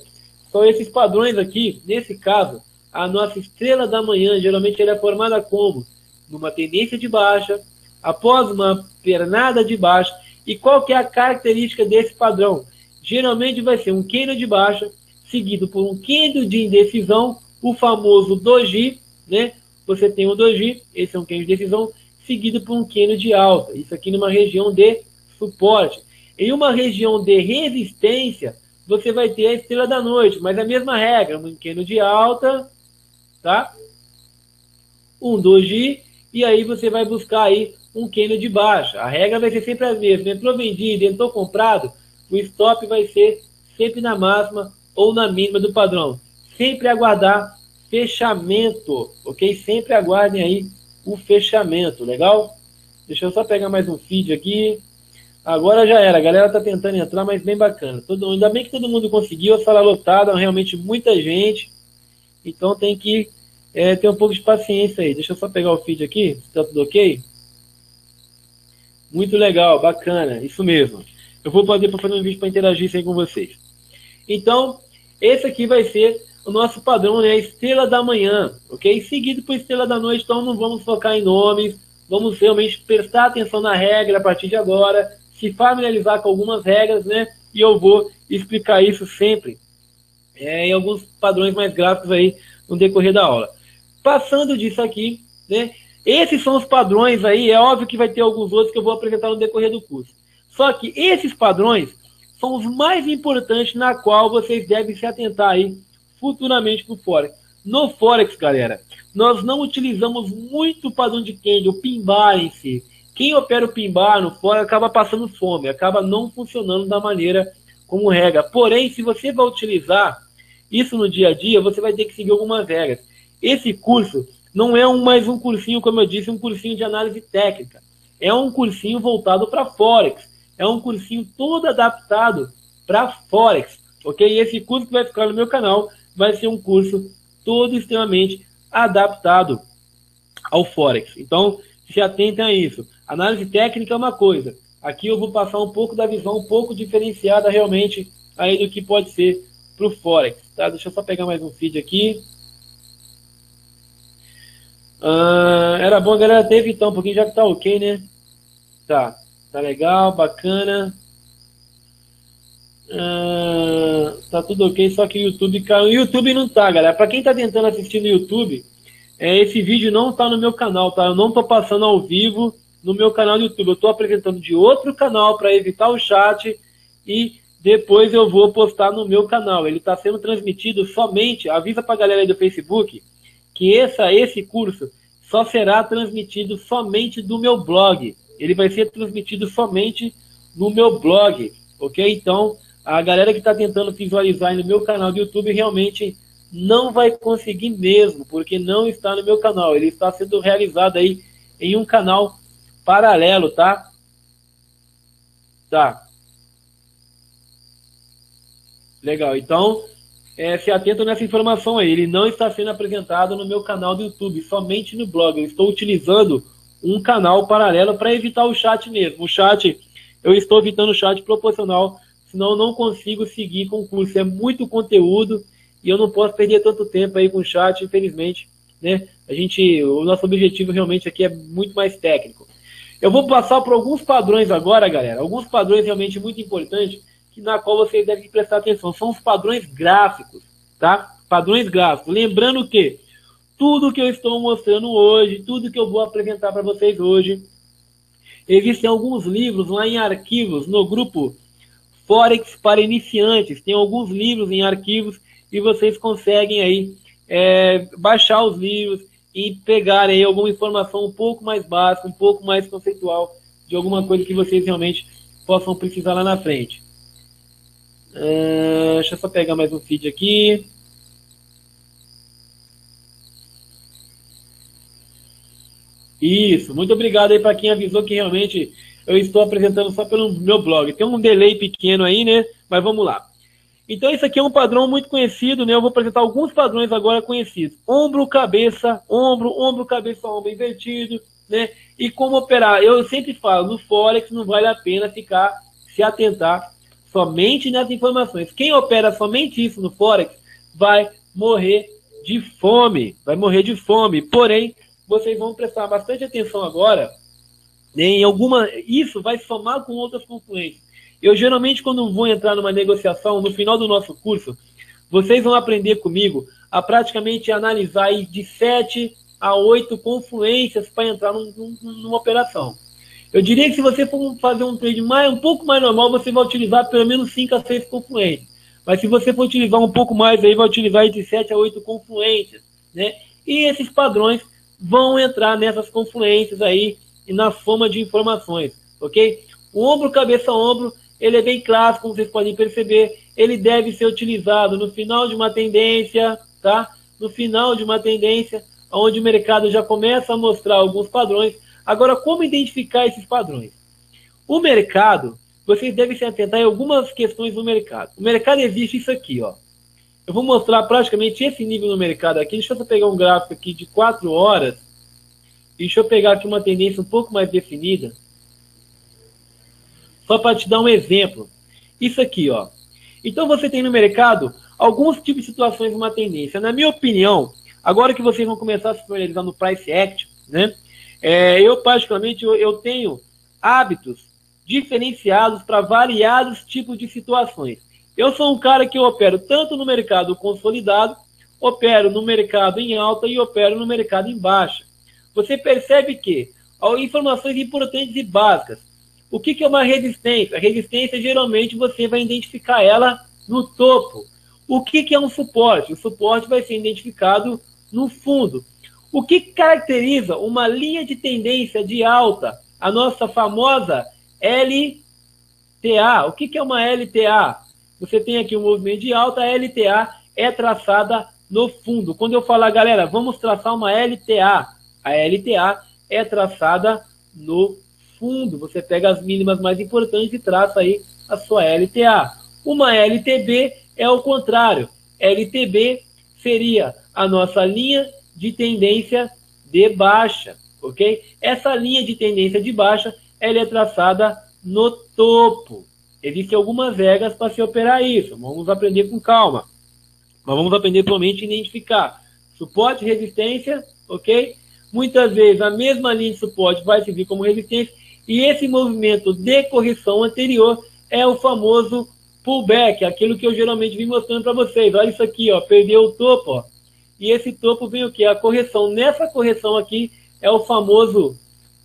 São esses padrões aqui, nesse caso, a nossa estrela da manhã, geralmente ela é formada como? Numa tendência de baixa, após uma pernada de baixa. E qual que é a característica desse padrão? Geralmente vai ser um candle de baixa, seguido por um candle de indecisão, o famoso doji, né? Você tem um doji, esse é um candle de indecisão, seguido por um candle de alta. Isso aqui numa região de suporte. Em uma região de resistência, você vai ter a estrela da noite, mas a mesma regra, um candle de alta, tá? Um doji, e aí você vai buscar aí um candle de baixa. A regra vai ser sempre a mesma. Entrou vendido, entrou comprado, o stop vai ser sempre na máxima ou na mínima do padrão. Sempre aguardar fechamento, ok? Sempre aguardem aí o fechamento, legal? Deixa eu só pegar mais um feed aqui. Agora já era, a galera tá tentando entrar, mas bem bacana. Ainda bem que todo mundo conseguiu, a sala lotada, realmente muita gente. Então tem que ter um pouco de paciência aí. Deixa eu só pegar o feed aqui, se tá tudo ok. Muito legal, bacana, isso mesmo. Eu vou fazer um vídeo para interagir aí com vocês. Então, esse aqui vai ser o nosso padrão, né? Estrela da manhã, ok? Seguido por estrela da noite, então não vamos focar em nomes, vamos realmente prestar atenção na regra a partir de agora, se familiarizar com algumas regras, né? E eu vou explicar isso sempre em alguns padrões mais gráficos aí no decorrer da aula. Passando disso aqui, né? Esses são os padrões aí, é óbvio que vai ter alguns outros que eu vou apresentar no decorrer do curso. Só que esses padrões são os mais importantes na qual vocês devem se atentar aí futuramente no Forex. No Forex, galera, nós não utilizamos muito o padrão de candle, o pin bar em si. Quem opera o pin bar no Forex acaba passando fome, acaba não funcionando da maneira como regra. Porém, se você vai utilizar isso no dia a dia, você vai ter que seguir algumas regras. Esse curso não é mais um cursinho, como eu disse, um cursinho de análise técnica. É um cursinho voltado para Forex. É um cursinho todo adaptado para Forex, ok? E esse curso que vai ficar no meu canal vai ser um curso todo extremamente adaptado ao Forex. Então, se atentem a isso. Análise técnica é uma coisa. Aqui eu vou passar um pouco da visão um pouco diferenciada realmente aí do que pode ser para o Forex. Tá? Deixa eu só pegar mais um feed aqui. Era bom a galera ter então um pouquinho, já que tá ok, né? Tá legal, bacana. Tá tudo ok, só que o YouTube caiu. O YouTube não tá, galera. Pra quem tá tentando assistir no YouTube, esse vídeo não tá no meu canal, tá? Eu não tô passando ao vivo no meu canal do YouTube. Eu tô apresentando de outro canal para evitar o chat e depois eu vou postar no meu canal. Ele tá sendo transmitido somente, avisa pra galera aí do Facebook, que esse curso só será transmitido somente do meu blog. Ele vai ser transmitido somente no meu blog, ok? Então, a galera que está tentando visualizar no meu canal do YouTube realmente não vai conseguir mesmo, porque não está no meu canal. Ele está sendo realizado aí em um canal paralelo, tá? Tá. Legal, então se atentam nessa informação aí. Ele não está sendo apresentado no meu canal do YouTube, somente no blog. Eu estou utilizando um canal paralelo para evitar o chat mesmo. O chat, eu estou evitando o chat proporcional, senão eu não consigo seguir com o curso. É muito conteúdo e eu não posso perder tanto tempo aí com o chat, infelizmente, né? O nosso objetivo realmente aqui é muito mais técnico. Eu vou passar por alguns padrões agora, galera. Alguns padrões realmente muito importantes, na qual vocês devem prestar atenção. São os padrões gráficos, tá? Padrões gráficos. Lembrando que tudo que eu estou mostrando hoje, tudo que eu vou apresentar para vocês hoje, existem alguns livros lá em arquivos, no grupo Forex para iniciantes. Tem alguns livros em arquivos e vocês conseguem aí baixar os livros e pegar aí alguma informação um pouco mais básica, um pouco mais conceitual de alguma coisa que vocês realmente possam precisar lá na frente. Deixa eu só pegar mais um feed aqui. Isso, muito obrigado aí para quem avisou que realmente eu estou apresentando só pelo meu blog. Tem um delay pequeno aí, né? Mas vamos lá. Então esse aqui é um padrão muito conhecido, né? Eu vou apresentar alguns padrões agora conhecidos. Ombro, cabeça, ombro, ombro, cabeça, ombro invertido, né? E como operar. Eu sempre falo, no Forex não vale a pena se atentar somente nessas informações. Quem opera somente isso no Forex vai morrer de fome. Vai morrer de fome. Porém, vocês vão prestar bastante atenção agora, né, isso vai somar com outras confluências. Eu geralmente, quando vou entrar numa negociação, no final do nosso curso, vocês vão aprender comigo a praticamente analisar aí de 7 a 8 confluências para entrar numa operação. Eu diria que se você for fazer um trade um pouco mais normal, você vai utilizar pelo menos 5 a 6 confluências. Mas se você for utilizar um pouco mais, aí vai utilizar de 7 a 8 confluências, né? E esses padrões vão entrar nessas confluências aí e na soma de informações, ok? O ombro, cabeça, ombro, ele é bem clássico, como vocês podem perceber, ele deve ser utilizado no final de uma tendência, tá? No final de uma tendência, onde o mercado já começa a mostrar alguns padrões. Agora, como identificar esses padrões? O mercado, vocês devem se atentar em algumas questões do mercado. O mercado existe isso aqui, ó. Eu vou mostrar praticamente esse nível no mercado aqui. Deixa eu pegar um gráfico aqui de 4 horas. E deixa eu pegar aqui uma tendência um pouco mais definida. Só para te dar um exemplo. Isso aqui, ó. Então você tem no mercado alguns tipos de situações de uma tendência. Na minha opinião, agora que vocês vão começar a se familiarizar no Price Action, né? Eu particularmente, eu tenho hábitos diferenciados para variados tipos de situações. Eu sou um cara que eu opero tanto no mercado consolidado, opero no mercado em alta e opero no mercado em baixa. Você percebe que informações importantes e básicas. O que é uma resistência? A resistência, geralmente, você vai identificar ela no topo. O que é um suporte? O suporte vai ser identificado no fundo. O que caracteriza uma linha de tendência de alta? A nossa famosa LTA. O que é uma LTA? Você tem aqui um movimento de alta, a LTA é traçada no fundo. Quando eu falar, galera, vamos traçar uma LTA, a LTA é traçada no fundo. Você pega as mínimas mais importantes e traça aí a sua LTA. Uma LTB é o contrário. LTB seria a nossa linha de tendência de baixa, ok? Essa linha de tendência de baixa, ela é traçada no topo. Existem algumas regras para se operar isso. Vamos aprender com calma. Mas vamos aprender somente a identificar suporte e resistência, ok? Muitas vezes a mesma linha de suporte vai servir como resistência. E esse movimento de correção anterior é o famoso pullback, aquilo que eu geralmente vim mostrando para vocês. Olha isso aqui, ó, perdeu o topo, ó. E esse topo vem o quê? A correção. Nessa correção aqui é o famoso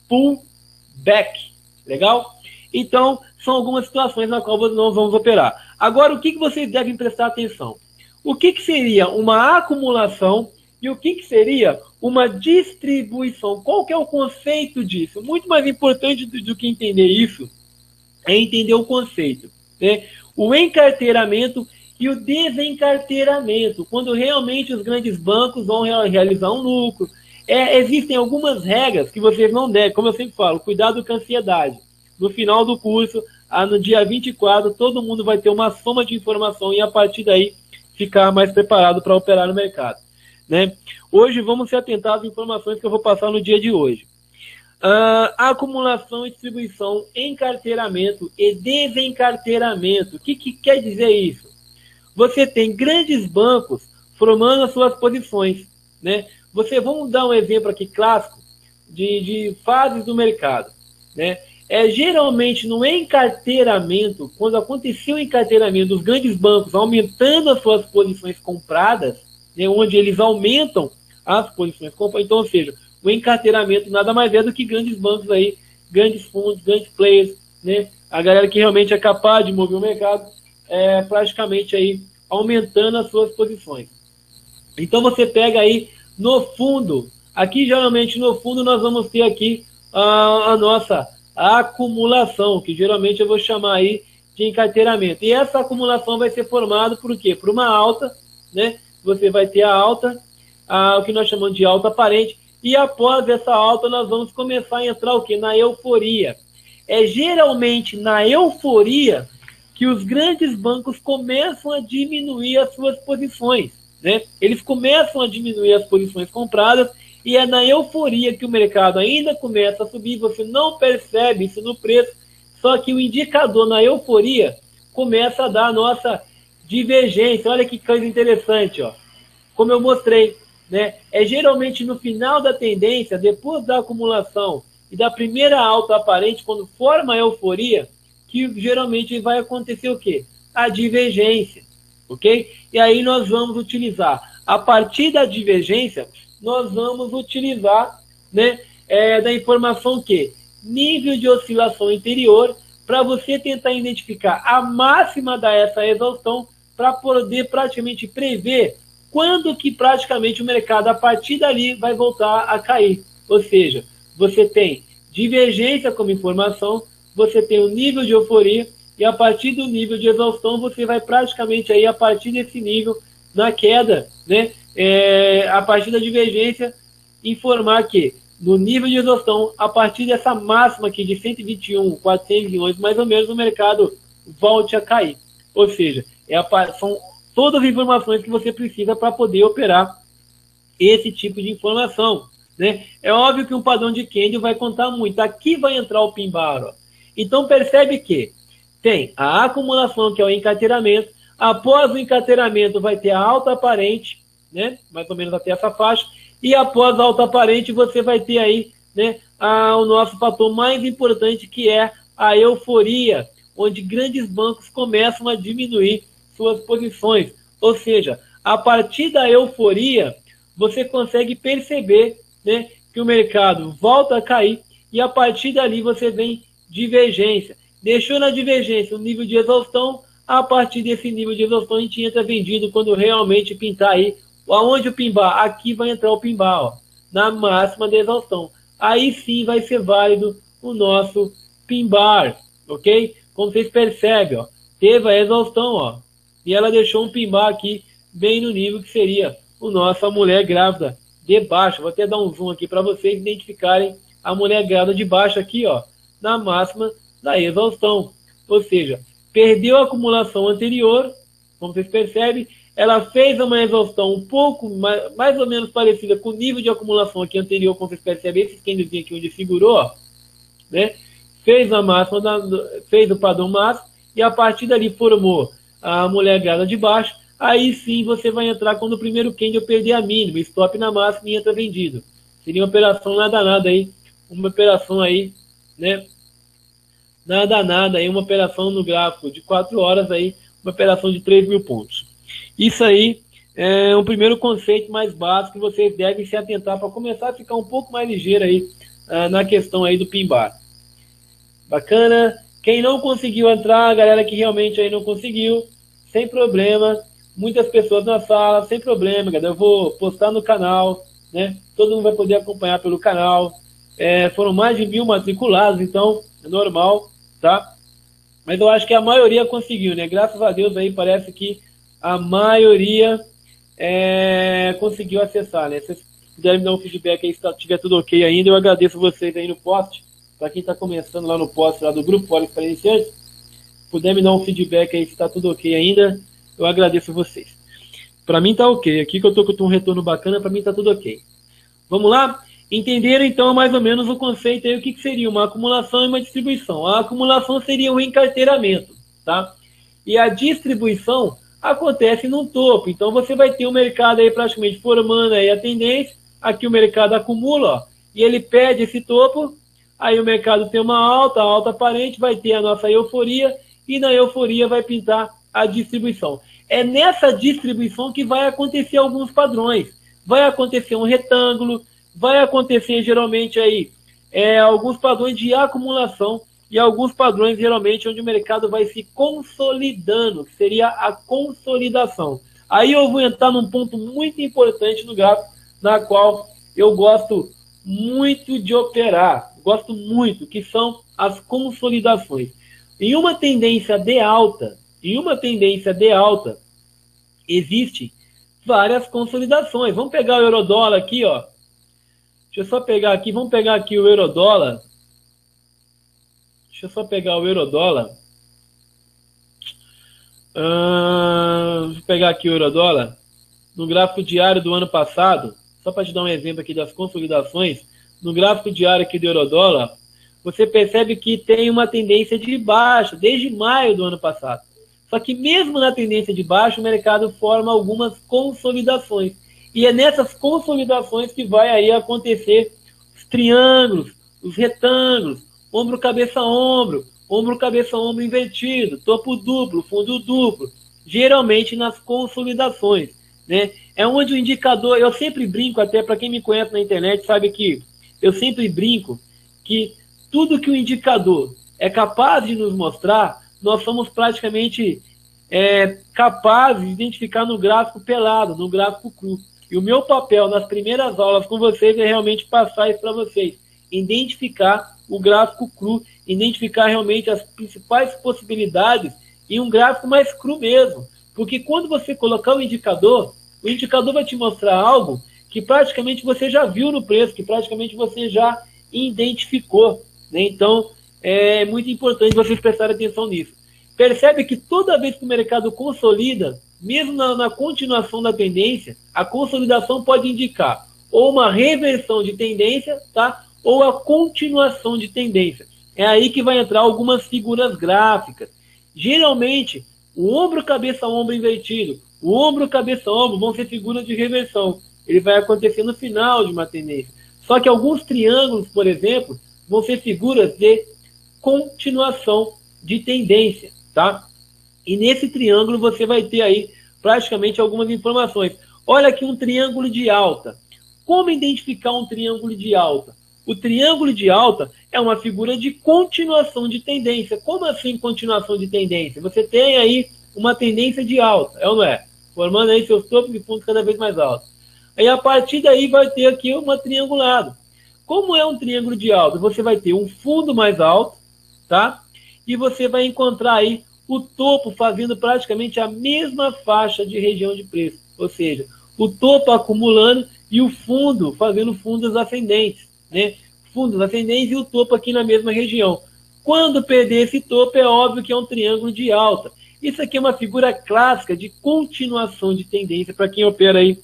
pullback. Legal? Então, são algumas situações na qual nós vamos operar. Agora, o que vocês devem prestar atenção? O que seria uma acumulação e o que seria uma distribuição? Qual que é o conceito disso? Muito mais importante do que entender isso é entender o conceito, né? O encarteiramento e o desencarteiramento, quando realmente os grandes bancos vão realizar um lucro. Existem algumas regras que vocês não devem, como eu sempre falo, cuidado com a ansiedade. No final do curso, no dia 24, todo mundo vai ter uma soma de informação e a partir daí ficar mais preparado para operar no mercado, né? Hoje vamos se atentar às informações que eu vou passar no dia de hoje. Acumulação e distribuição, encarteiramento e desencarteiramento. O que quer dizer isso? Você tem grandes bancos formando as suas posições, né? Vamos dar um exemplo aqui clássico de fases do mercado, né? Geralmente no encarteiramento, quando aconteceu o encarteiramento dos grandes bancos aumentando as suas posições compradas, né, onde eles aumentam as posições compradas, então, ou seja, o encarteiramento nada mais é do que grandes bancos aí, grandes fundos, grandes players, né, a galera que realmente é capaz de mover o mercado, praticamente aí aumentando as suas posições. Então você pega aí no fundo, aqui geralmente no fundo nós vamos ter aqui a nossa acumulação, que geralmente eu vou chamar aí de encarteiramento. E essa acumulação vai ser formada por quê? Por uma alta, né? Você vai ter a alta, o que nós chamamos de alta aparente, e após essa alta nós vamos começar a entrar o quê? Na euforia. Geralmente na euforia que os grandes bancos começam a diminuir as suas posições, né? Eles começam a diminuir as posições compradas e é na euforia que o mercado ainda começa a subir, você não percebe isso no preço, só que o indicador na euforia começa a dar a nossa divergência. Olha que coisa interessante, ó. Como eu mostrei, né? Geralmente no final da tendência, depois da acumulação e da primeira alta aparente, quando forma a euforia, que geralmente vai acontecer o quê? A divergência, ok? E aí nós vamos utilizar, a partir da divergência, nós vamos utilizar, né, da informação que nível de oscilação interior, para você tentar identificar a máxima dessa exaustão, para poder praticamente prever quando que praticamente o mercado, a partir dali, vai voltar a cair. Ou seja, você tem divergência como informação, você tem um nível de euforia, e a partir do nível de exaustão, você vai praticamente aí, a partir desse nível, na queda, né? A partir da divergência, informar que no nível de exaustão, a partir dessa máxima aqui de 121, 411, mais ou menos, o mercado volte a cair. Ou seja, são todas as informações que você precisa para poder operar esse tipo de informação, né? É óbvio que um padrão de candle vai contar muito. Aqui vai entrar o pin bar, ó. Então percebe que tem a acumulação, que é o encarteiramento. Após o encarteiramento vai ter a alta aparente, né? Mais ou menos até essa faixa. E após a alta aparente você vai ter aí, né, o nosso fator mais importante, que é a euforia, onde grandes bancos começam a diminuir suas posições. Ou seja, a partir da euforia, você consegue perceber, né, que o mercado volta a cair, e a partir dali você vem divergência. Deixou na divergência o nível de exaustão, a partir desse nível de exaustão a gente entra vendido quando realmente pintar aí. Aonde o pimbar? Aqui vai entrar o pimbar, ó, na máxima de exaustão. Aí sim vai ser válido o nosso pimbar, ok? Como vocês percebem, ó, teve a exaustão, ó, e ela deixou um pimbar aqui bem no nível que seria o nosso, a mulher grávida de baixo. Vou até dar um zoom aqui para vocês identificarem a mulher grávida de baixo aqui, ó, na máxima da exaustão. Ou seja, perdeu a acumulação anterior, como vocês percebem, ela fez uma exaustão um pouco mais ou menos parecida com o nível de acumulação aqui anterior, como vocês percebem, esse candlezinho aqui onde figurou, ó, né? Fez a máxima, fez o padrão máximo, e a partir dali formou a mulher grávida de baixo. Aí sim você vai entrar quando o primeiro candle perder a mínima, stop na máxima e entra vendido. Seria uma operação nada aí, uma operação aí, né? Nada aí, uma operação no gráfico de 4 horas aí, uma operação de 3.000 pontos. Isso aí é um primeiro conceito mais básico que vocês devem se atentar para começar a ficar um pouco mais ligeiro aí na questão aí do pin-bar. Bacana? Quem não conseguiu entrar, a galera que realmente aí não conseguiu, sem problema. Muitas pessoas na sala, sem problema, galera. Eu vou postar no canal, né? Todo mundo vai poder acompanhar pelo canal. Foram mais de 1.000 matriculados, então é normal, tá? Mas eu acho que a maioria conseguiu, né? Graças a Deus aí parece que a maioria conseguiu acessar, né? Se vocês puderem me dar um feedback aí, se tiver tudo ok ainda, eu agradeço vocês aí no post. Para quem está começando lá no post lá do Grupo Forex para Iniciantes, puder me dar um feedback aí se está tudo ok ainda, eu agradeço vocês. Para mim tá ok, aqui que eu tô com um retorno bacana, para mim tá tudo ok. Vamos lá? Entenderam então mais ou menos o conceito aí, o que seria uma acumulação e uma distribuição. A acumulação seria o encarteiramento, tá? E a distribuição acontece no topo. Então você vai ter o mercado aí praticamente formando aí a tendência. Aqui o mercado acumula, ó, e ele perde esse topo. Aí o mercado tem uma alta aparente, vai ter a nossa euforia, e na euforia vai pintar a distribuição. É nessa distribuição que vai acontecer alguns padrões. Vai acontecer um retângulo, vai acontecer geralmente aí alguns padrões de acumulação e alguns padrões geralmente onde o mercado vai se consolidando, que seria a consolidação. Aí eu vou entrar num ponto muito importante no gráfico, na qual eu gosto muito de operar, gosto muito, que são as consolidações. Em uma tendência de alta, existe várias consolidações. Vamos pegar o eurodólar aqui, ó. Deixa eu só pegar aqui, vamos pegar aqui o eurodólar. Deixa eu só pegar o eurodólar. Vou pegar aqui o eurodólar. No gráfico diário do ano passado, só para te dar um exemplo aqui das consolidações, no gráfico diário aqui do eurodólar, você percebe que tem uma tendência de baixa desde maio do ano passado. Só que mesmo na tendência de baixa, o mercado forma algumas consolidações. E é nessas consolidações que vai aí acontecer os triângulos, os retângulos, ombro, cabeça, ombro invertido, topo duplo, fundo duplo. Geralmente nas consolidações, né? É onde o indicador, eu sempre brinco, até para quem me conhece na internet sabe que eu sempre brinco que tudo que o indicador é capaz de nos mostrar, nós somos praticamente capazes de identificar no gráfico pelado, no gráfico cru. E o meu papel nas primeiras aulas com vocês é realmente passar isso para vocês. identificar o gráfico cru, identificar realmente as principais possibilidades em um gráfico mais cru mesmo. Porque quando você colocar o indicador vai te mostrar algo que praticamente você já viu no preço, que praticamente você já identificou, né? Então, é muito importante vocês prestarem atenção nisso. Percebe que toda vez que o mercado consolida, mesmo na continuação da tendência, a consolidação pode indicar ou uma reversão de tendência, tá? Ou a continuação de tendência. É aí que vai entrar algumas figuras gráficas. Geralmente, o ombro, cabeça, ombro invertido, o ombro, cabeça, ombro vão ser figuras de reversão. Ele vai acontecer no final de uma tendência. Só que alguns triângulos, por exemplo, vão ser figuras de continuação de tendência, tá? E nesse triângulo você vai ter aí praticamente algumas informações. Olha aqui um triângulo de alta. Como identificar um triângulo de alta? O triângulo de alta é uma figura de continuação de tendência. Como assim continuação de tendência? Você tem aí uma tendência de alta, é ou não é? Formando aí seus topos e fundos cada vez mais altos. Aí a partir daí vai ter aqui uma triangulada. Como é um triângulo de alta? Você vai ter um fundo mais alto, tá? E você vai encontrar aí o topo fazendo praticamente a mesma faixa de região de preço. Ou seja, o topo acumulando e o fundo fazendo fundos ascendentes, né? Fundos ascendentes e o topo aqui na mesma região. Quando perder esse topo, é óbvio que é um triângulo de alta. Isso aqui é uma figura clássica de continuação de tendência para quem opera aí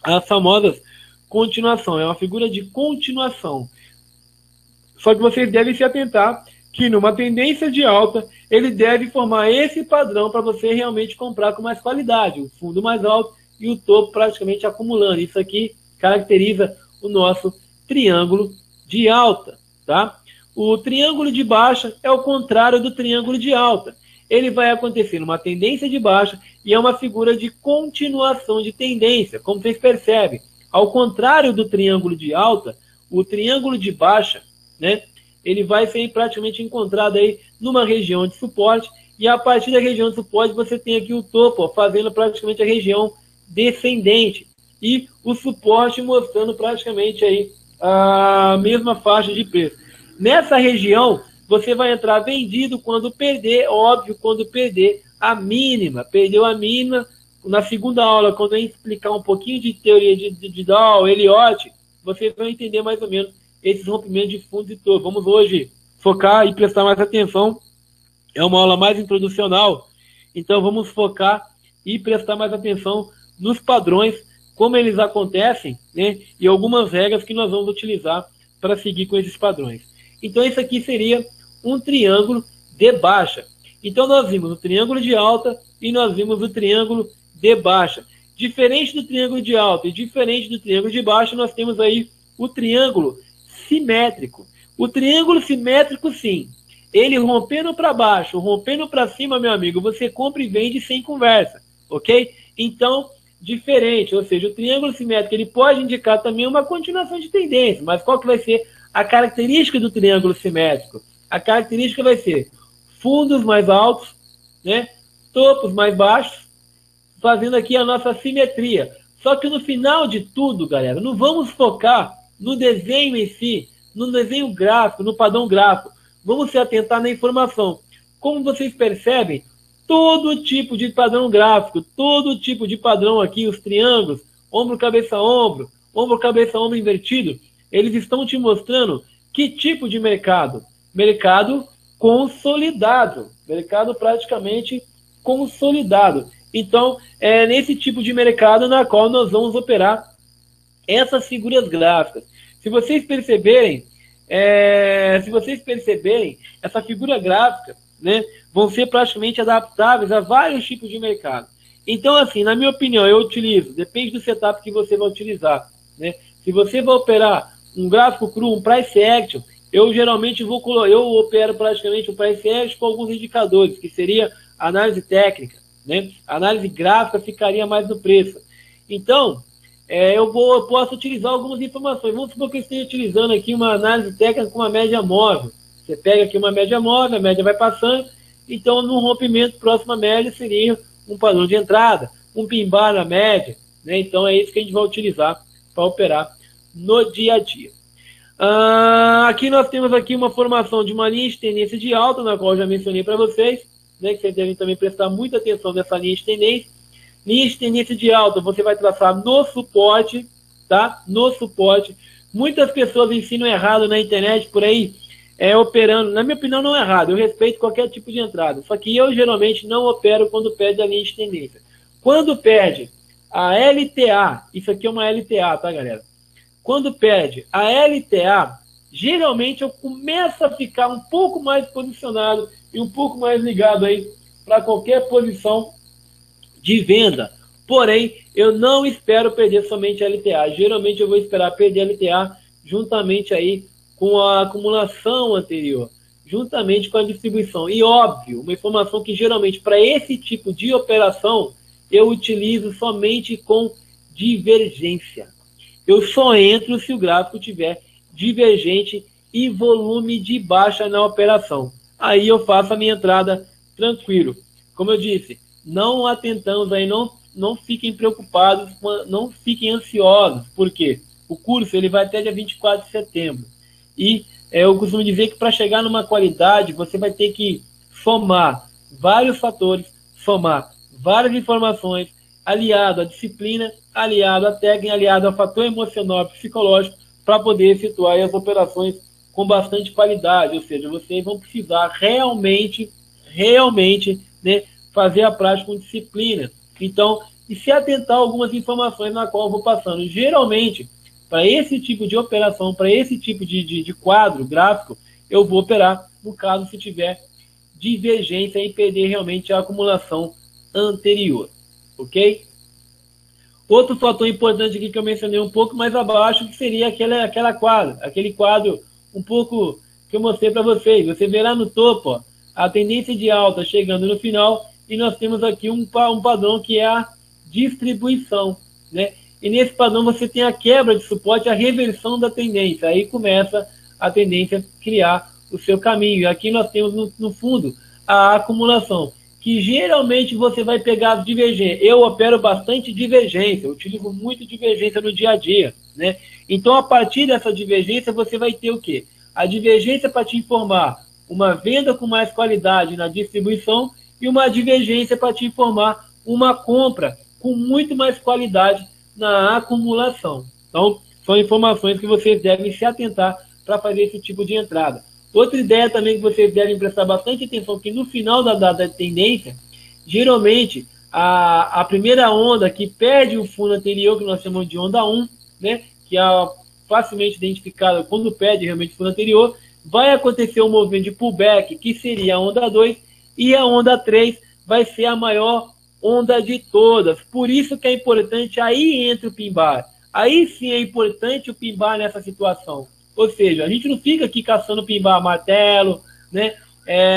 as famosas continuação. É uma figura de continuação. Só que vocês devem se atentar que numa tendência de alta, ele deve formar esse padrão para você realmente comprar com mais qualidade. O fundo mais alto e o topo praticamente acumulando. Isso aqui caracteriza o nosso triângulo de alta, tá? O triângulo de baixa é o contrário do triângulo de alta. Ele vai acontecer numa tendência de baixa e é uma figura de continuação de tendência, como vocês percebem. Ao contrário do triângulo de alta, o triângulo de baixa, né, ele vai ser praticamente encontrado aí numa região de suporte e a partir da região de suporte você tem aqui o topo, ó, fazendo praticamente a região descendente e o suporte mostrando praticamente aí a mesma faixa de preço. Nessa região, você vai entrar vendido quando perder, óbvio, quando perder a mínima. Perdeu a mínima. Na segunda aula, quando eu explicar um pouquinho de teoria de Dow, Elliott, vocês vão entender mais ou menos esses rompimentos de fundo e topo. Vamos hoje focar e prestar mais atenção. É uma aula mais introducional, então vamos focar e prestar mais atenção nos padrões, como eles acontecem, né? E algumas regras que nós vamos utilizar para seguir com esses padrões. Então, isso aqui seria um triângulo de baixa. Então, nós vimos o triângulo de alta e nós vimos o triângulo de baixa. Diferente do triângulo de alta e diferente do triângulo de baixa, nós temos aí o triângulo simétrico. O triângulo simétrico, sim, ele rompendo para baixo, rompendo para cima, meu amigo, você compra e vende sem conversa, ok? Então, diferente, ou seja, o triângulo simétrico ele pode indicar também uma continuação de tendência, mas qual que vai ser a característica do triângulo simétrico? A característica vai ser fundos mais altos, né? Topos mais baixos, fazendo aqui a nossa simetria. Só que no final de tudo, galera, não vamos focar no desenho em si, no desenho gráfico, no padrão gráfico. Vamos se atentar na informação. Como vocês percebem, todo tipo de padrão gráfico, todo tipo de padrão aqui, os triângulos, ombro, cabeça, ombro invertido, eles estão te mostrando que tipo de mercado? Mercado consolidado. Mercado praticamente consolidado. Então, é nesse tipo de mercado na qual nós vamos operar essas figuras gráficas. Se vocês perceberem, essa figura gráfica, né, vão ser praticamente adaptáveis a vários tipos de mercado. Então, assim, na minha opinião, eu utilizo, depende do setup que você vai utilizar, né? Se você vai operar um gráfico cru, um price action, eu geralmente eu opero praticamente um price action com alguns indicadores, que seria análise técnica, né? A análise gráfica ficaria mais no preço. Então, eu posso utilizar algumas informações. Vamos supor que eu esteja utilizando aqui uma análise técnica com uma média móvel. Você pega aqui uma média móvel, a média vai passando, então no rompimento próximo à média seria um padrão de entrada, um pin-bar na média, né? Então é isso que a gente vai utilizar para operar no dia a dia. Aqui nós temos aqui uma formação de uma linha de tendência de alta, na qual eu já mencionei para vocês, né, que vocês devem também prestar muita atenção nessa linha de tendência. Linha de tendência de alta, você vai traçar no suporte, tá? No suporte. Muitas pessoas ensinam errado na internet por aí, operando. Na minha opinião, não é errado. Eu respeito qualquer tipo de entrada. Só que eu geralmente não opero quando perde a linha de tendência. Quando perde a LTA, isso aqui é uma LTA, tá, galera? Quando perde a LTA, geralmente eu começo a ficar um pouco mais posicionado e um pouco mais ligado aí para qualquer posição de venda. Porém, eu não espero perder somente a LTA. Geralmente eu vou esperar perder a LTA juntamente aí com a acumulação anterior, juntamente com a distribuição. E óbvio, uma informação que geralmente para esse tipo de operação eu utilizo somente com divergência. Eu só entro se o gráfico tiver divergente e volume de baixa na operação. Aí eu faço a minha entrada tranquilo. Como eu disse, não atentamos aí, não fiquem preocupados, não fiquem ansiosos, porque o curso ele vai até dia 24 de setembro. E eu costumo dizer que para chegar numa qualidade, você vai ter que somar vários fatores, somar várias informações, aliado à disciplina, aliado à técnica, aliado ao fator emocional e psicológico, para poder efetuar as operações com bastante qualidade. Ou seja, vocês vão precisar realmente, né, fazer a prática com disciplina. Então, e se atentar a algumas informações na qual eu vou passando. Geralmente, para esse tipo de operação, para esse tipo de quadro gráfico, eu vou operar no caso se tiver divergência e perder realmente a acumulação anterior. Ok? Outro fator importante aqui que eu mencionei um pouco mais abaixo, que seria aquele quadro um pouco que eu mostrei para vocês. Você verá no topo, ó, a tendência de alta chegando no final, e nós temos aqui um padrão que é a distribuição, né? E nesse padrão você tem a quebra de suporte, a reversão da tendência. Aí começa a tendência a criar o seu caminho. E aqui nós temos no fundo a acumulação, que geralmente você vai pegar as divergências. Eu opero bastante divergência, eu utilizo muito divergência no dia a dia, né? Então, a partir dessa divergência, você vai ter o quê? A divergência para te informar uma venda com mais qualidade na distribuição e uma divergência para te informar uma compra com muito mais qualidade na acumulação. Então, são informações que vocês devem se atentar para fazer esse tipo de entrada. Outra ideia também que vocês devem prestar bastante atenção, que no final da tendência, geralmente, a primeira onda que perde o fundo anterior, que nós chamamos de onda 1, né, que é facilmente identificada quando perde realmente o fundo anterior, vai acontecer um movimento de pullback, que seria a onda 2, e a onda 3 vai ser a maior onda de todas. Por isso que é importante, aí entra o pin-bar. Aí sim é importante o pin-bar nessa situação. Ou seja, a gente não fica aqui caçando pin-bar martelo, né?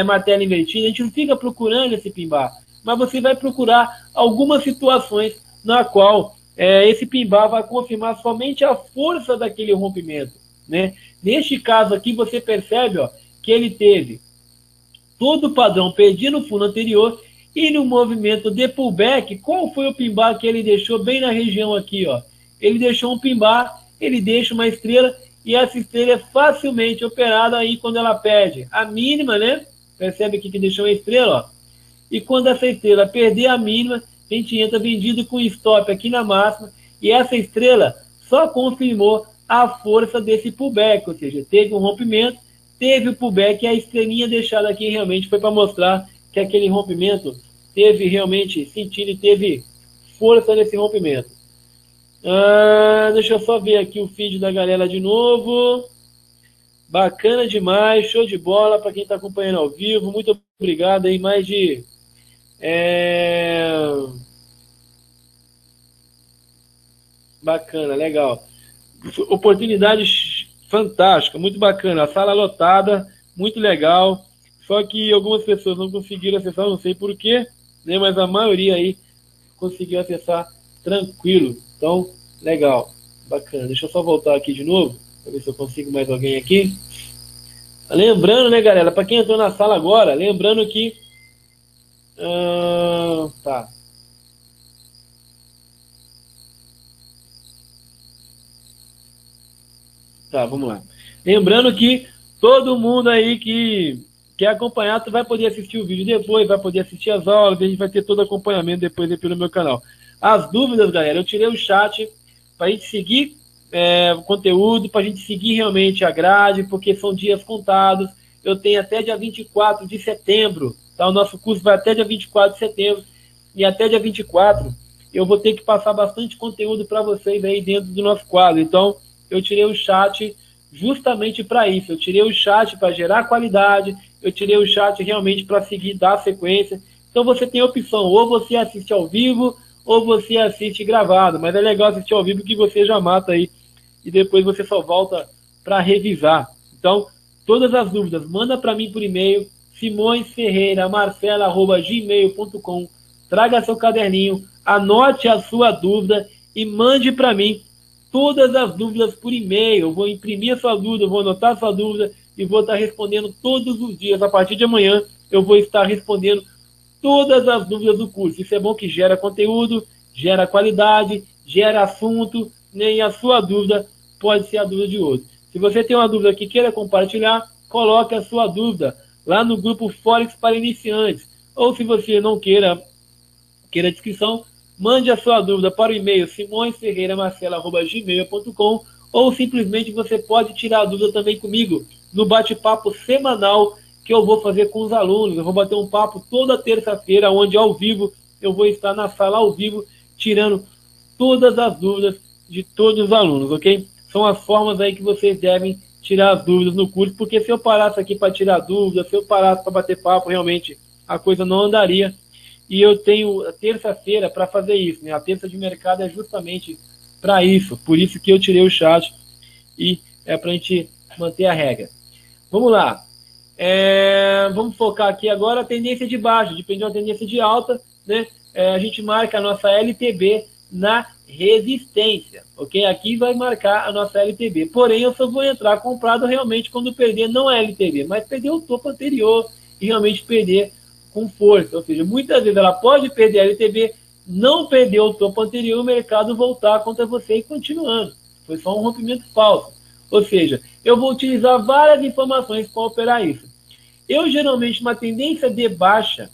Martelo invertido, a gente não fica procurando esse pin-bar. Mas você vai procurar algumas situações na qual esse pin-bar vai confirmar somente a força daquele rompimento, né? Neste caso aqui, você percebe, ó, que ele teve todo o padrão perdido no fundo anterior e no movimento de pullback, qual foi o pin-bar que ele deixou bem na região aqui, ó? Ele deixou um pin-bar, ele deixa uma estrela, e essa estrela é facilmente operada aí quando ela perde a mínima, né? Percebe aqui que deixou uma estrela, ó. E quando essa estrela perder a mínima, a gente entra vendido com stop aqui na máxima, e essa estrela só confirmou a força desse pullback, ou seja, teve um rompimento, teve o pullback, e a estrelinha deixada aqui realmente foi para mostrar que aquele rompimento teve realmente sentido e teve força nesse rompimento. Deixa eu só ver aqui o feed da galera de novo. Bacana demais, show de bola para quem está acompanhando ao vivo. Muito obrigado aí, mais de bacana, legal. Oportunidade fantástica, muito bacana. A sala lotada, muito legal. Só que algumas pessoas não conseguiram acessar, não sei porquê, né? Mas a maioria aí conseguiu acessar tranquilo. Então, legal, bacana. Deixa eu só voltar aqui de novo, para ver se eu consigo mais alguém aqui. Lembrando, né, galera, para quem entrou na sala agora, lembrando que... tá. Tá, vamos lá. Lembrando que todo mundo aí que quer acompanhar, tu vai poder assistir o vídeo depois, vai poder assistir as aulas, a gente vai ter todo acompanhamento depois aí pelo meu canal. As dúvidas, galera, eu tirei o chat para a gente seguir o conteúdo, para a gente seguir realmente a grade, porque são dias contados. Eu tenho até dia 24 de setembro, tá? O nosso curso vai até dia 24 de setembro, e até dia 24 eu vou ter que passar bastante conteúdo para vocês aí dentro do nosso quadro. Então, eu tirei o chat justamente para isso. Eu tirei o chat para gerar qualidade, eu tirei o chat realmente para seguir, dar sequência. Então, você tem a opção, ou você assiste ao vivo, ou você assiste gravado. Mas é legal assistir ao vivo que você já mata aí, e depois você só volta para revisar. Então, todas as dúvidas, manda para mim por e-mail, simõesferreiramarcela@gmail.com. Traga seu caderninho, anote a sua dúvida e mande para mim todas as dúvidas por e-mail. Eu vou imprimir a sua dúvida, eu vou anotar a sua dúvida e vou estar respondendo todos os dias. A partir de amanhã eu vou estar respondendo todas as dúvidas do curso. Isso é bom que gera conteúdo, gera qualidade, gera assunto, né? E a sua dúvida pode ser a dúvida de outro. Se você tem uma dúvida que queira compartilhar, coloque a sua dúvida lá no grupo Forex para iniciantes. Ou se você não queira a descrição, mande a sua dúvida para o e-mail simõesferreiramarcela@gmail.com, ou simplesmente você pode tirar a dúvida também comigo no bate-papo semanal que eu vou fazer com os alunos. Eu vou bater um papo toda terça-feira, onde ao vivo eu vou estar na sala ao vivo tirando todas as dúvidas de todos os alunos, ok? São as formas aí que vocês devem tirar as dúvidas no curso, porque se eu parasse aqui para tirar dúvidas, se eu parasse para bater papo, realmente a coisa não andaria. E eu tenho a terça-feira para fazer isso, né? A terça de mercado é justamente para isso. Por isso que eu tirei o chat e é para a gente manter a regra. Vamos lá. Vamos focar aqui agora a tendência de baixa. Depende de uma tendência de alta, né? A gente marca a nossa LTB na resistência, ok? Aqui vai marcar a nossa LTB. Porém, eu só vou entrar comprado realmente quando perder não a LTB, mas perder o topo anterior e realmente perder com força. Ou seja, muitas vezes ela pode perder a LTB, não perder o topo anterior, o mercado voltar contra você e continuando. Foi só um rompimento falso. Ou seja, eu vou utilizar várias informações para operar isso. Eu, geralmente, uma tendência de baixa,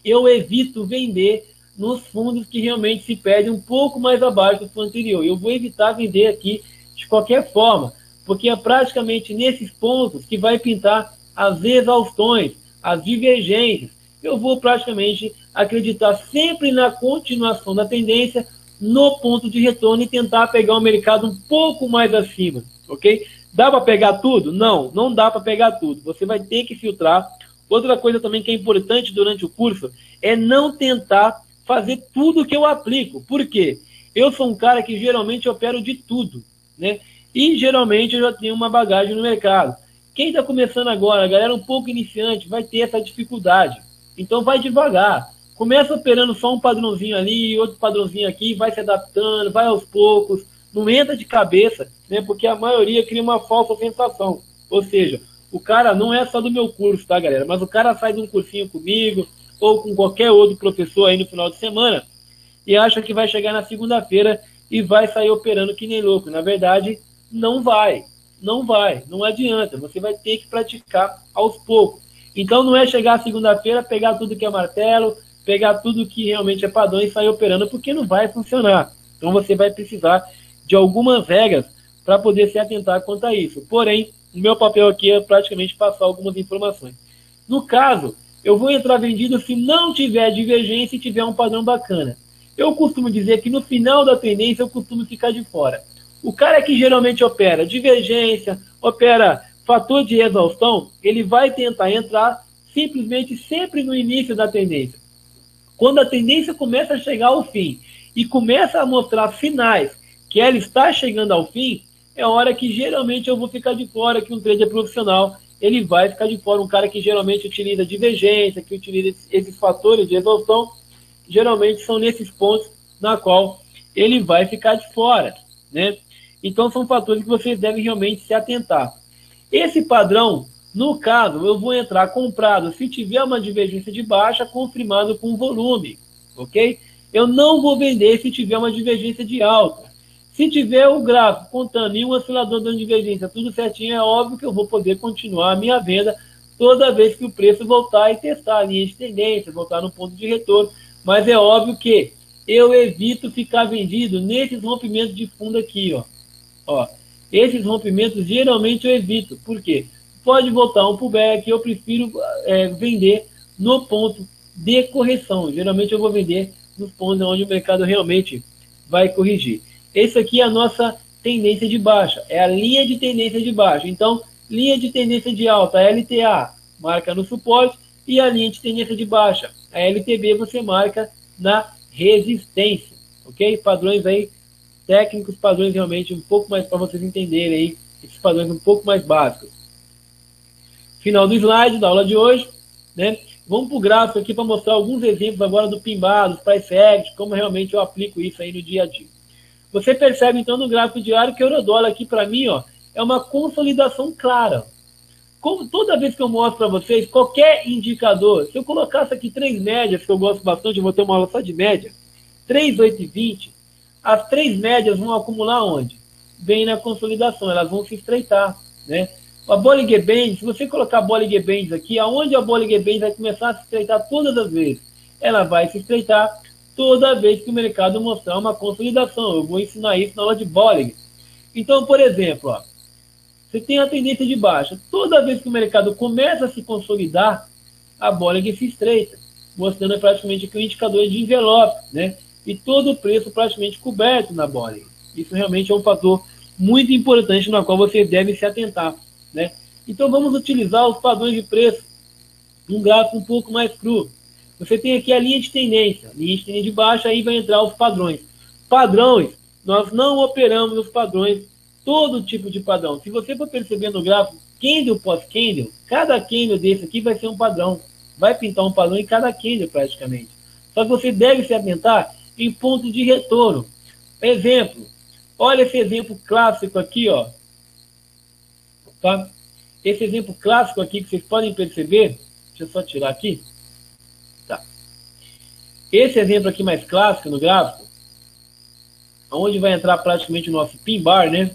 eu evito vender nos fundos que realmente se perde um pouco mais abaixo do fundo anterior. Eu vou evitar vender aqui de qualquer forma, porque é praticamente nesses pontos que vai pintar as exaustões, as divergências. Eu vou praticamente acreditar sempre na continuação da tendência no ponto de retorno e tentar pegar o mercado um pouco mais acima, ok? Dá para pegar tudo? Não, não dá para pegar tudo. Você vai ter que filtrar. Outra coisa também que é importante durante o curso é não tentar fazer tudo que eu aplico. Por quê? Eu sou um cara que geralmente opero de tudo, né? E geralmente eu já tenho uma bagagem no mercado. Quem está começando agora, a galera um pouco iniciante, vai ter essa dificuldade. Então vai devagar. Começa operando só um padrãozinho ali, outro padrãozinho aqui, vai se adaptando, vai aos poucos. Não entra de cabeça, né? Porque a maioria cria uma falsa sensação. Ou seja, o cara não é só do meu curso, tá, galera? Mas o cara sai de um cursinho comigo ou com qualquer outro professor aí no final de semana e acha que vai chegar na segunda-feira e vai sair operando que nem louco. Na verdade, não vai. Não vai. Não adianta. Você vai ter que praticar aos poucos. Então, não é chegar segunda-feira, pegar tudo que é martelo, pegar tudo que realmente é padrão e sair operando, porque não vai funcionar. Então, você vai precisar de algumas regras para poder se atentar quanto a isso. Porém, o meu papel aqui é praticamente passar algumas informações. No caso, eu vou entrar vendido se não tiver divergência e tiver um padrão bacana. Eu costumo dizer que no final da tendência eu costumo ficar de fora. O cara que geralmente opera divergência, opera fator de exaustão, ele vai tentar entrar simplesmente sempre no início da tendência. Quando a tendência começa a chegar ao fim e começa a mostrar sinais que ela está chegando ao fim, é hora que geralmente eu vou ficar de fora, que um trader profissional ele vai ficar de fora. Um cara que geralmente utiliza divergência, que utiliza esses fatores de exaustão, geralmente são nesses pontos na qual ele vai ficar de fora, né? Então são fatores que vocês devem realmente se atentar. Esse padrão, no caso, eu vou entrar comprado se tiver uma divergência de baixa confirmado com volume, ok? Eu não vou vender se tiver uma divergência de alta. Se tiver o gráfico contando e um oscilador dando divergência, tudo certinho, é óbvio que eu vou poder continuar a minha venda toda vez que o preço voltar e testar a linha de tendência, voltar no ponto de retorno. Mas é óbvio que eu evito ficar vendido nesses rompimentos de fundo aqui, ó. Esses rompimentos geralmente eu evito. Por quê? Pode voltar um pullback, eu prefiro vender no ponto de correção. Geralmente eu vou vender nos pontos onde o mercado realmente vai corrigir. Esse aqui é a nossa tendência de baixa, é a linha de tendência de baixa. Então, linha de tendência de alta, a LTA, marca no suporte, e a linha de tendência de baixa, a LTB, você marca na resistência, ok? Padrões aí técnicos, padrões realmente um pouco mais para vocês entenderem aí, esses padrões um pouco mais básicos. Final do slide da aula de hoje, né? Vamos para o gráfico aqui para mostrar alguns exemplos agora do PIMBAR, dos price action, como realmente eu aplico isso aí no dia a dia. Você percebe então no gráfico diário que o eurodólar aqui para mim, é uma consolidação clara. Como toda vez que eu mostro para vocês, qualquer indicador, se eu colocasse aqui 3 médias, que eu gosto bastante, eu vou ter uma aula só de média, 3, 8 e 20, as 3 médias vão acumular onde? Bem na consolidação, elas vão se estreitar, né? A Bollinger Bands, se você colocar a Bollinger Bands aqui, aonde a Bollinger Bands vai começar a se estreitar todas as vezes? Ela vai se estreitar toda vez que o mercado mostrar uma consolidação. Eu vou ensinar isso na aula de Bollinger. Então, por exemplo, você tem a tendência de baixa. Toda vez que o mercado começa a se consolidar, a Bollinger se estreita, mostrando praticamente aqui o indicador de envelope, né? E todo o preço praticamente coberto na Bollinger. Isso realmente é um fator muito importante no qual você deve se atentar, né? Então vamos utilizar os padrões de preço, um gráfico um pouco mais cru. Você tem aqui a linha de tendência de baixa, aí vai entrar os padrões. Padrões, nós não operamos os padrões, todo tipo de padrão. Se você for perceber no gráfico, candle pós candle, cada candle desse aqui vai ser um padrão. Vai pintar um padrão em cada candle praticamente. Só que você deve se atentar em ponto de retorno. Exemplo, olha esse exemplo clássico aqui, tá? Esse exemplo clássico aqui que vocês podem perceber, deixa eu só tirar aqui. Tá. Esse exemplo aqui mais clássico no gráfico, onde vai entrar praticamente o nosso PIMBAR, né?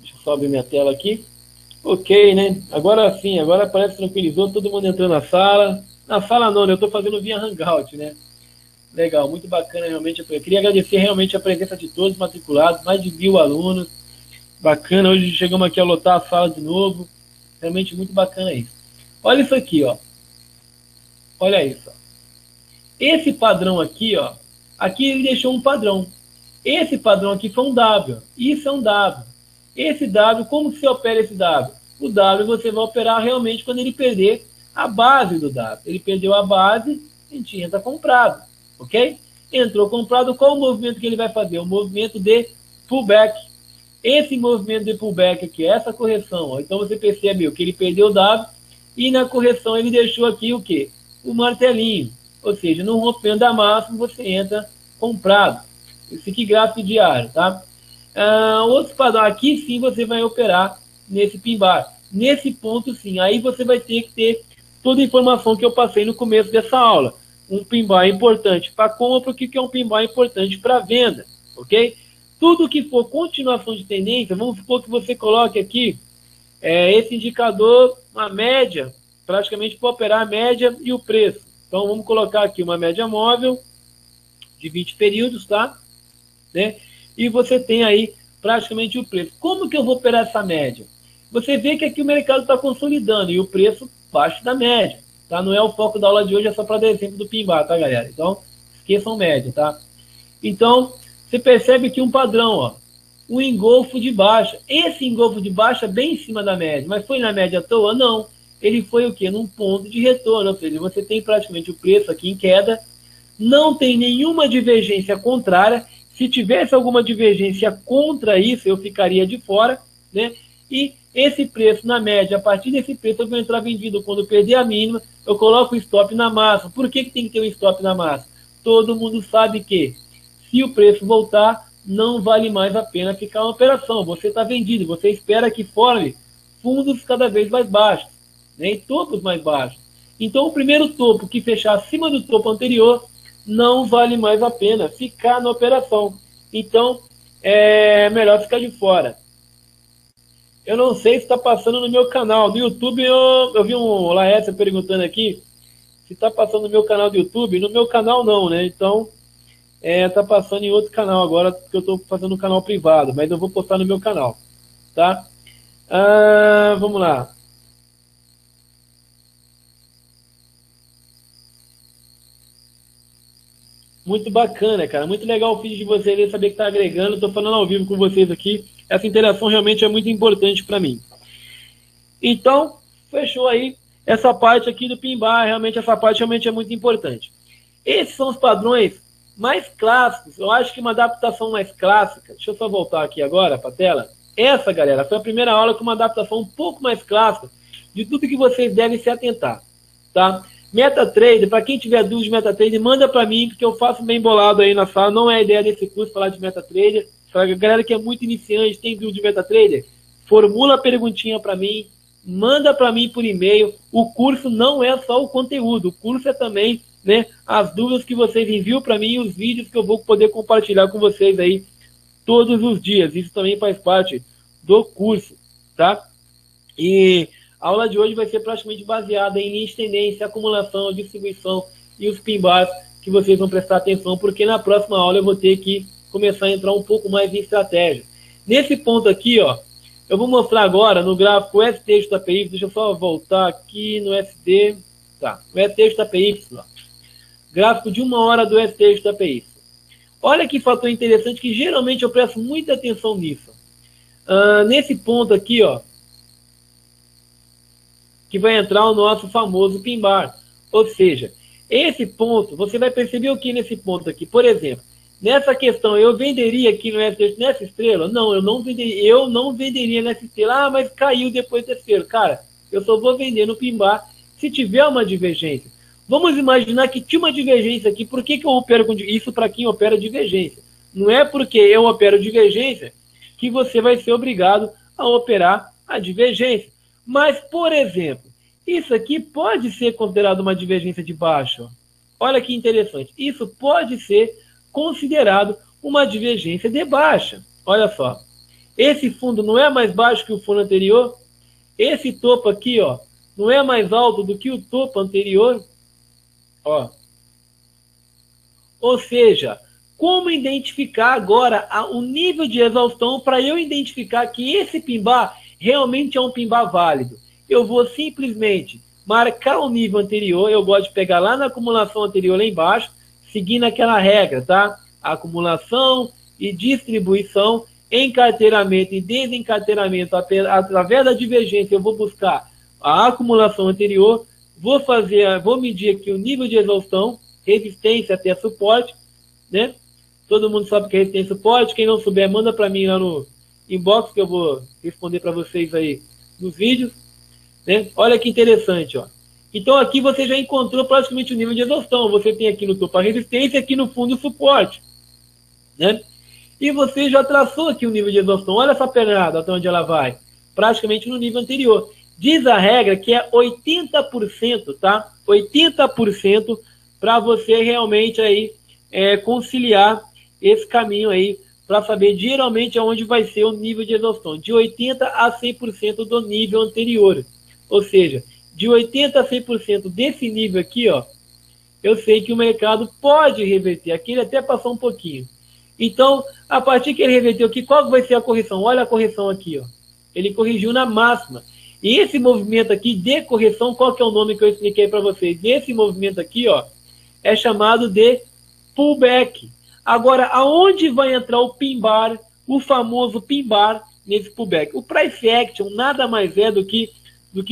Deixa eu só abrir minha tela aqui. Ok, né? Agora sim, agora parece que tranquilizou, todo mundo entrando na sala. Na sala não, né? Eu estou fazendo via Hangout, né? Legal, muito bacana realmente. Eu queria agradecer realmente a presença de todos os matriculados, mais de 1000 alunos. Bacana, hoje chegamos aqui a lotar a sala de novo. Realmente muito bacana isso. Olha isso aqui, Olha isso, Esse padrão aqui, aqui ele deixou um padrão. Esse padrão aqui foi um W. Isso é um W. Esse W, como que se opera esse W? O W você vai operar realmente quando ele perder a base do W. Ele perdeu a base, a gente entra comprado, ok? Entrou comprado, qual o movimento que ele vai fazer? O movimento de pullback. Esse movimento de pullback aqui, essa correção, então você percebe que ele perdeu o W e na correção ele deixou aqui o quê? O martelinho. Ou seja, no rompimento da máxima você entra comprado. Esse aqui gráfico diário, tá? Outro padrão, aqui sim você vai operar nesse PIMBAR. Nesse ponto sim, aí você vai ter que ter toda a informação que eu passei no começo dessa aula. Um PIMBAR importante para compra, o que é um PIMBAR importante para venda, ok? Tudo que for continuação de tendência, vamos supor que você coloque aqui esse indicador, uma média, praticamente para operar a média e o preço. Então vamos colocar aqui uma média móvel de 20 períodos, tá? Né? E você tem aí praticamente o preço. Como que eu vou operar essa média? Você vê que aqui o mercado está consolidando e o preço baixo da média, tá? Não é o foco da aula de hoje, é só para dar exemplo do PIMBAR, tá, galera? Então, esqueçam média, tá? Então, você percebe aqui um padrão, um engolfo de baixa. Esse engolfo de baixa bem em cima da média, mas foi na média à toa? Não. Ele foi o quê? Num ponto de retorno, ou seja, você tem praticamente o preço aqui em queda, não tem nenhuma divergência contrária. Se tivesse alguma divergência contra isso, eu ficaria de fora, né? E esse preço na média, a partir desse preço eu vou entrar vendido quando perder a mínima, eu coloco o stop na massa. Por que tem que ter um stop na massa? Todo mundo sabe que se o preço voltar, não vale mais a pena ficar uma operação. Você está vendido, você espera que forme fundos cada vez mais baixos, né? E topos mais baixos. Então o primeiro topo que fechar acima do topo anterior, não vale mais a pena ficar na operação. Então, é melhor ficar de fora. Eu não sei se está passando no meu canal. No YouTube, eu vi um Laércio perguntando aqui se está passando no meu canal do YouTube. No meu canal não, né? Então, está passando em outro canal agora, porque eu estou fazendo um canal privado, mas eu vou postar no meu canal, tá? Vamos lá. Muito bacana, cara. Muito legal o vídeo de vocês, saber que está agregando. Estou falando ao vivo com vocês aqui. Essa interação realmente é muito importante para mim. Então, fechou aí essa parte aqui do Pin Bar. Realmente, essa parte realmente é muito importante. Esses são os padrões mais clássicos. Eu acho que uma adaptação mais clássica. Deixa eu só voltar aqui agora para a tela. Essa, galera, foi a primeira aula com uma adaptação um pouco mais clássica de tudo que vocês devem se atentar, tá? MetaTrader, para quem tiver dúvida de MetaTrader, manda para mim, porque eu faço bem bolado aí na sala. Não é a ideia desse curso falar de MetaTrader. Para a galera que é muito iniciante, tem dúvida de MetaTrader, formula a perguntinha para mim, manda para mim por e-mail. O curso não é só o conteúdo, o curso é também, né, as dúvidas que vocês enviam para mim e os vídeos que eu vou poder compartilhar com vocês aí todos os dias. Isso também faz parte do curso, tá? E a aula de hoje vai ser praticamente baseada em linha de tendência, acumulação, distribuição e os pin bars que vocês vão prestar atenção, porque na próxima aula eu vou ter que começar a entrar um pouco mais em estratégia. Nesse ponto aqui, ó, eu vou mostrar agora no gráfico ST JPY, deixa eu só voltar aqui no SD, tá, o ST JPY, ó, gráfico de 1 hora do ST JPY. Olha que fator interessante que geralmente eu presto muita atenção nisso. Nesse ponto aqui, ó, que vai entrar o nosso famoso pin bar. Ou seja, esse ponto, você vai perceber o que nesse ponto aqui? Por exemplo, nessa questão, eu venderia aqui no ST nessa estrela? Não, eu não venderia nessa estrela. Mas caiu depois da estrela. Cara, eu só vou vender no pin bar se tiver uma divergência. Vamos imaginar que tinha uma divergência aqui. Por que eu opero com isso para quem opera divergência? Não é porque eu opero divergência que você vai ser obrigado a operar a divergência. Mas, por exemplo, isso aqui pode ser considerado uma divergência de baixa. Olha que interessante. Isso pode ser considerado uma divergência de baixa. Olha só. Esse fundo não é mais baixo que o fundo anterior? Esse topo aqui, ó, não é mais alto do que o topo anterior? Ó. Ou seja, como identificar agora o nível de exaustão para eu identificar que esse pin bar realmente é um pin bar válido? Eu vou simplesmente marcar o nível anterior. Eu gosto de pegar lá na acumulação anterior lá embaixo, seguindo aquela regra, tá? Acumulação e distribuição, encarteiramento e desencarteiramento através da divergência. Eu vou buscar a acumulação anterior, vou medir aqui o nível de exaustão, resistência até suporte, né? Todo mundo sabe que é resistência e suporte. Quem não souber, manda para mim lá no inbox que eu vou responder para vocês aí nos vídeos, né? Olha que interessante, ó. Então aqui você já encontrou praticamente o nível de exaustão. Você tem aqui no topo a resistência, aqui no fundo o suporte, né? E você já traçou aqui o nível de exaustão. Olha essa pernada até onde ela vai, praticamente no nível anterior. Diz a regra que é 80%, tá? 80% para você realmente aí conciliar esse caminho aí, para saber geralmente aonde vai ser o nível de exaustão. De 80% a 100% do nível anterior. Ou seja, de 80% a 100% desse nível aqui, ó, eu sei que o mercado pode reverter. Aqui ele até passou um pouquinho. Então, a partir que ele reverteu aqui, qual vai ser a correção? Olha a correção aqui, ó. Ele corrigiu na máxima. E esse movimento aqui de correção, qual que é o nome que eu expliquei para vocês? Esse movimento aqui, ó, é chamado de pullback. Agora, aonde vai entrar o pin bar, o famoso pin bar nesse pullback? O price action nada mais é do que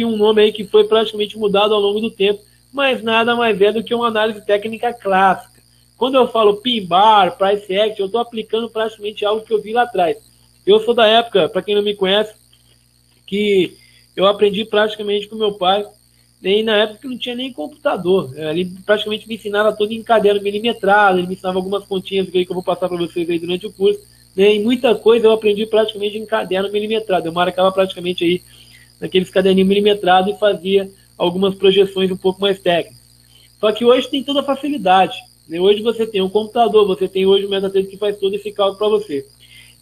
um nome aí que foi praticamente mudado ao longo do tempo, mas nada mais é do que uma análise técnica clássica. Quando eu falo pin bar, price action, eu estou aplicando praticamente algo que eu vi lá atrás. Eu sou da época, para quem não me conhece, que eu aprendi praticamente com meu pai, e na época que não tinha nem computador. Ele praticamente me ensinava tudo em caderno milimetrado, ele me ensinava algumas continhas que eu vou passar para vocês aí durante o curso, né? E muita coisa eu aprendi praticamente em caderno milimetrado. Eu marcava praticamente aí naqueles caderninhos milimetrados e fazia algumas projeções um pouco mais técnicas. Só que hoje tem toda a facilidade. Hoje você tem um computador, você tem hoje um MetaTrader que faz todo esse cálculo para você.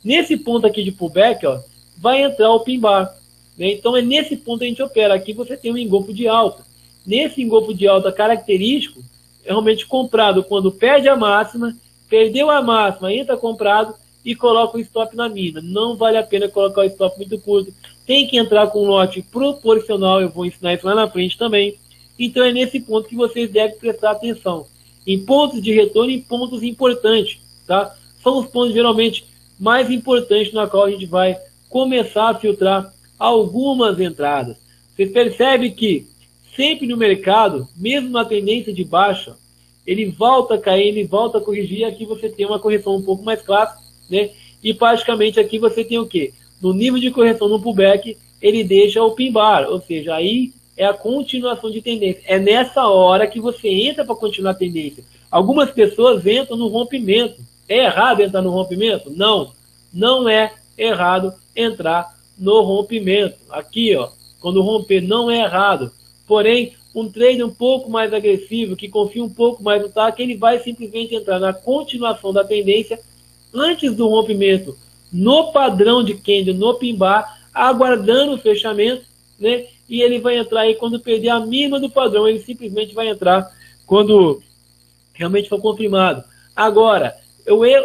Nesse ponto aqui de pullback, ó, vai entrar o pin bar, né? Então é nesse ponto que a gente opera. Aqui você tem um engolfo de alta. Nesse engolfo de alta característico, é realmente comprado quando perde a máxima, perdeu a máxima, entra comprado e coloca o stop na mínima. Não vale a pena colocar o stop muito curto. Tem que entrar com um lote proporcional, eu vou ensinar isso lá na frente também. Então é nesse ponto que vocês devem prestar atenção. Em pontos de retorno e em pontos importantes, tá? São os pontos geralmente mais importantes na qual a gente vai começar a filtrar algumas entradas. Vocês percebem que sempre no mercado, mesmo na tendência de baixa, ele volta a cair, ele volta a corrigir, e aqui você tem uma correção um pouco mais clássica, né? E praticamente aqui você tem o quê? No nível de correção no pullback, ele deixa o pin bar, ou seja, aí é a continuação de tendência. É nessa hora que você entra para continuar a tendência. Algumas pessoas entram no rompimento. É errado entrar no rompimento? Não. Não é errado entrar no rompimento. Aqui, ó, quando romper, não é errado. Porém, um trader um pouco mais agressivo, que confia um pouco mais no TAC, ele vai simplesmente entrar na continuação da tendência antes do rompimento, no padrão de candle, no pin bar, aguardando o fechamento, né? E ele vai entrar aí quando perder a mínima do padrão, ele simplesmente vai entrar quando realmente for confirmado. Agora,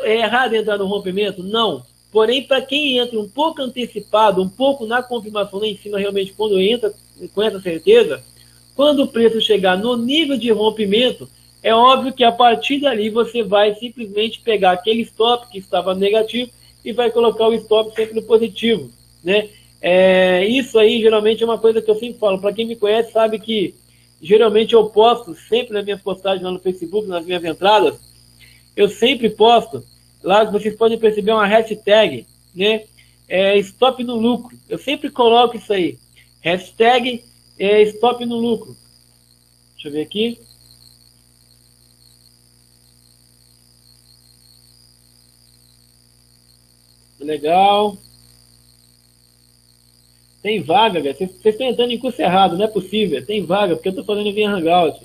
é errado entrar no rompimento? Não. Porém, para quem entra um pouco antecipado, um pouco na confirmação lá em cima, realmente quando entra com essa certeza, quando o preço chegar no nível de rompimento, é óbvio que a partir dali você vai simplesmente pegar aquele stop que estava negativo e vai colocar o stop sempre no positivo, né? Isso aí geralmente é uma coisa que eu sempre falo. Para quem me conhece sabe que geralmente eu posto sempre nas minhas postagens lá no Facebook, nas minhas entradas, eu sempre posto, lá vocês podem perceber uma hashtag, né? Stop no lucro. Eu sempre coloco isso aí. Hashtag stop no lucro. Deixa eu ver aqui. Legal. Tem vaga, galera. Vocês estão entrando em curso errado, não é possível. Tem vaga, porque eu estou fazendo via Hangout.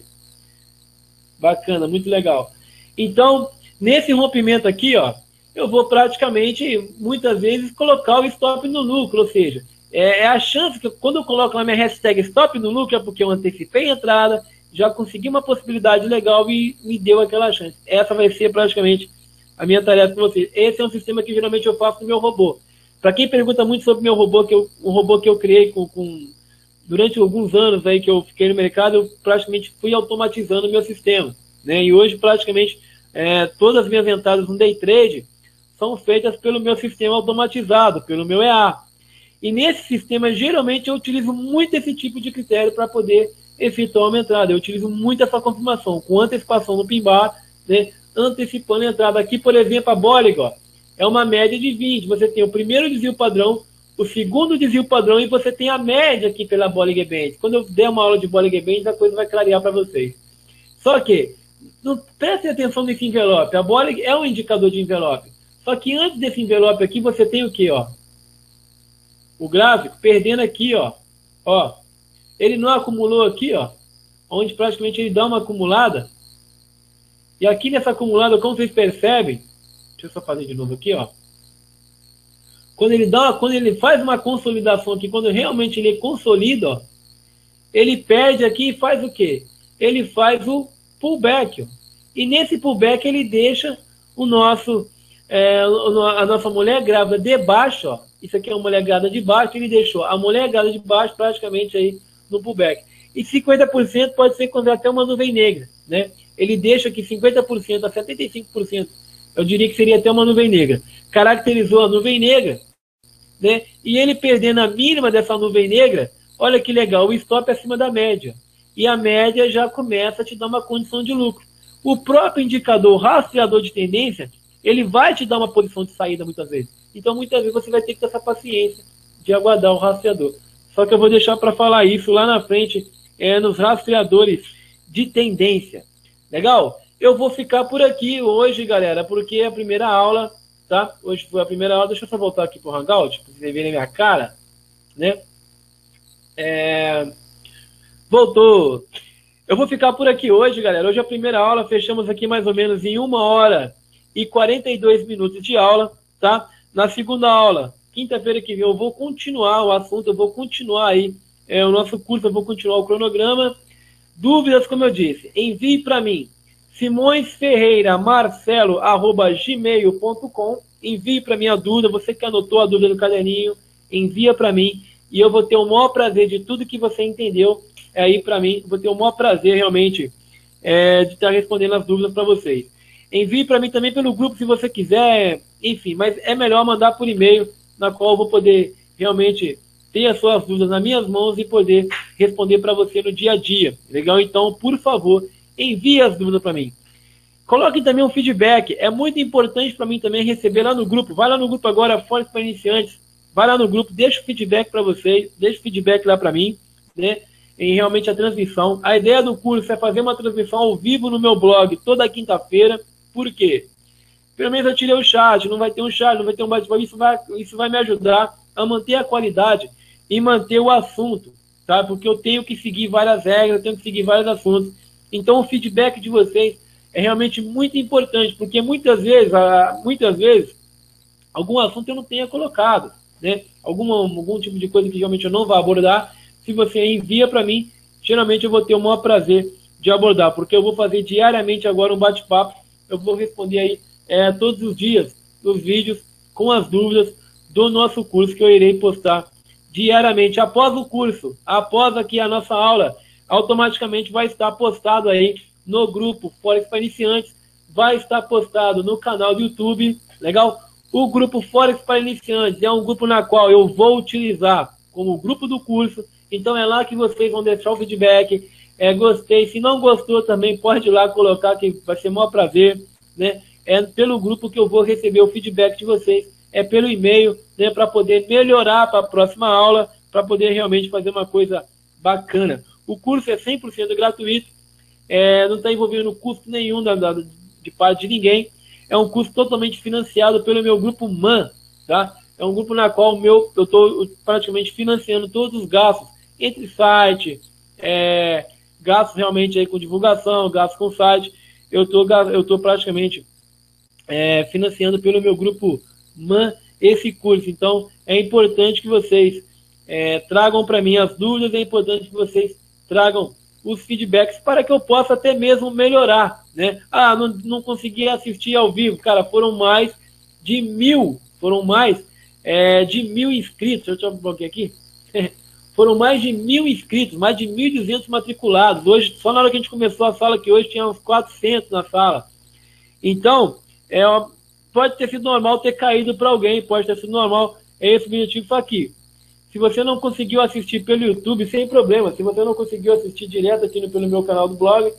Bacana, muito legal. Então, nesse rompimento aqui, ó, eu vou praticamente, muitas vezes, colocar o stop no lucro. Ou seja, é a chance que, quando eu coloco na minha hashtag stop no lucro, é porque eu antecipei a entrada, já consegui uma possibilidade legal e me deu aquela chance. Essa vai ser praticamente a minha tarefa com vocês. Esse é um sistema que geralmente eu faço no meu robô. Para quem pergunta muito sobre o meu robô, o robô que eu criei durante alguns anos aí que eu fiquei no mercado, eu praticamente fui automatizando o meu sistema, né? E hoje praticamente todas as minhas entradas no day trade são feitas pelo meu sistema automatizado, pelo meu EA. E nesse sistema, geralmente, eu utilizo muito esse tipo de critério para poder efetuar uma entrada. Eu utilizo muito essa confirmação, com antecipação no pin bar, né? Antecipando a entrada. Aqui, por exemplo, a Bollinger, ó, é uma média de 20. Você tem o primeiro desvio padrão, o segundo desvio padrão e você tem a média aqui pela Bollinger Band. Quando eu der uma aula de Bollinger Band, a coisa vai clarear para vocês. Só que, prestem atenção nesse envelope. A Bollinger é um indicador de envelope. Só que antes desse envelope aqui, você tem o quê, ó? O gráfico perdendo aqui, ó. Ó. Ele não acumulou aqui, ó. Onde praticamente ele dá uma acumulada. E aqui nessa acumulada, como vocês percebem, deixa eu só fazer de novo aqui, ó. Quando ele faz uma consolidação aqui, quando realmente ele consolida, ó, ele perde aqui e faz o quê? Ele faz o pullback, ó. E nesse pullback ele deixa a nossa mulher grávida de baixo, ó. Isso aqui é uma mulher grávida de baixo, ele deixou a mulher grávida de baixo praticamente aí no pullback. E 50% pode ser considerado até uma nuvem negra, né? Ele deixa aqui 50% a 75%. Eu diria que seria até uma nuvem negra. Caracterizou a nuvem negra, né? E ele perdendo a mínima dessa nuvem negra, olha que legal, o stop é acima da média. E a média já começa a te dar uma condição de lucro. O próprio indicador, rastreador de tendência, ele vai te dar uma posição de saída muitas vezes. Então, muitas vezes você vai ter que ter essa paciência de aguardar o rastreador. Só que eu vou deixar para falar isso lá na frente, nos rastreadores de tendência. Legal? Eu vou ficar por aqui hoje, galera, porque é a primeira aula, tá? Hoje foi a primeira aula. Deixa eu só voltar aqui pro Hangout, para vocês verem minha cara, né? Voltou. Eu vou ficar por aqui hoje, galera. Hoje é a primeira aula, fechamos aqui mais ou menos em 1 hora e 42 minutos de aula, tá? Na segunda aula, quinta-feira que vem, eu vou continuar o assunto, eu vou continuar aí o nosso curso, eu vou continuar o cronograma. Dúvidas, como eu disse, envie para mim, simõesferreiramarcelo@gmail.com. Envie para mim a dúvida, você que anotou a dúvida no caderninho, envia para mim e eu vou ter o maior prazer de tudo que você entendeu aí para mim, vou ter o maior prazer realmente de estar respondendo as dúvidas para vocês. Envie para mim também pelo grupo se você quiser, enfim, mas é melhor mandar por e-mail, na qual eu vou poder realmente ter as suas dúvidas nas minhas mãos e poder responder para você no dia a dia. Legal? Então, por favor, envie as dúvidas para mim. Coloque também um feedback. É muito importante para mim também receber lá no grupo. Vai lá no grupo agora, Forex para Iniciantes. Vai lá no grupo, deixa o feedback para vocês, deixa o feedback lá para mim, né? Em realmente a transmissão. A ideia do curso é fazer uma transmissão ao vivo no meu blog toda quinta-feira. Por quê? Pelo menos eu tirei o chat, não vai ter um chat, não vai ter um bate-papo. Isso vai me ajudar a manter a qualidade e manter o assunto, tá? Porque eu tenho que seguir várias regras, eu tenho que seguir vários assuntos. Então o feedback de vocês é realmente muito importante, porque muitas vezes, algum assunto eu não tenha colocado, né? Algum tipo de coisa que realmente eu não vou abordar. Se você envia para mim, geralmente eu vou ter o maior prazer de abordar, porque eu vou fazer diariamente agora um bate-papo, eu vou responder aí todos os dias os vídeos com as dúvidas do nosso curso que eu irei postar diariamente. Após o curso, após aqui a nossa aula, automaticamente vai estar postado aí no grupo Forex para Iniciantes, vai estar postado no canal do YouTube, legal? O grupo Forex para Iniciantes é um grupo na qual eu vou utilizar como grupo do curso, então é lá que vocês vão deixar o feedback, gostei, se não gostou também pode ir lá colocar que vai ser o maior prazer, né? É pelo grupo que eu vou receber o feedback de vocês, é pelo e-mail, né, para poder melhorar para a próxima aula, para poder realmente fazer uma coisa bacana. O curso é 100% gratuito, não está envolvendo custo nenhum de parte de ninguém, é um curso totalmente financiado pelo meu grupo MAN, tá? É um grupo na qual eu estou praticamente financiando todos os gastos, entre site, gastos realmente aí com divulgação, gastos com site, eu estou praticamente financiando pelo meu grupo MAN esse curso. Então, é importante que vocês tragam para mim as dúvidas, é importante que vocês tragam os feedbacks para que eu possa até mesmo melhorar, né? Ah, não consegui assistir ao vivo. Cara, foram mais de 1.000 inscritos. Deixa eu bloquear aqui. Foram mais de 1.000 inscritos, mais de 1.200 matriculados. Hoje, só na hora que a gente começou a sala, que hoje tinha uns 400 na sala. Então, pode ter sido normal ter caído para alguém, pode ter sido normal, é esse o objetivo aqui. Se você não conseguiu assistir pelo YouTube, sem problema. Se você não conseguiu assistir direto aqui pelo meu canal do blog,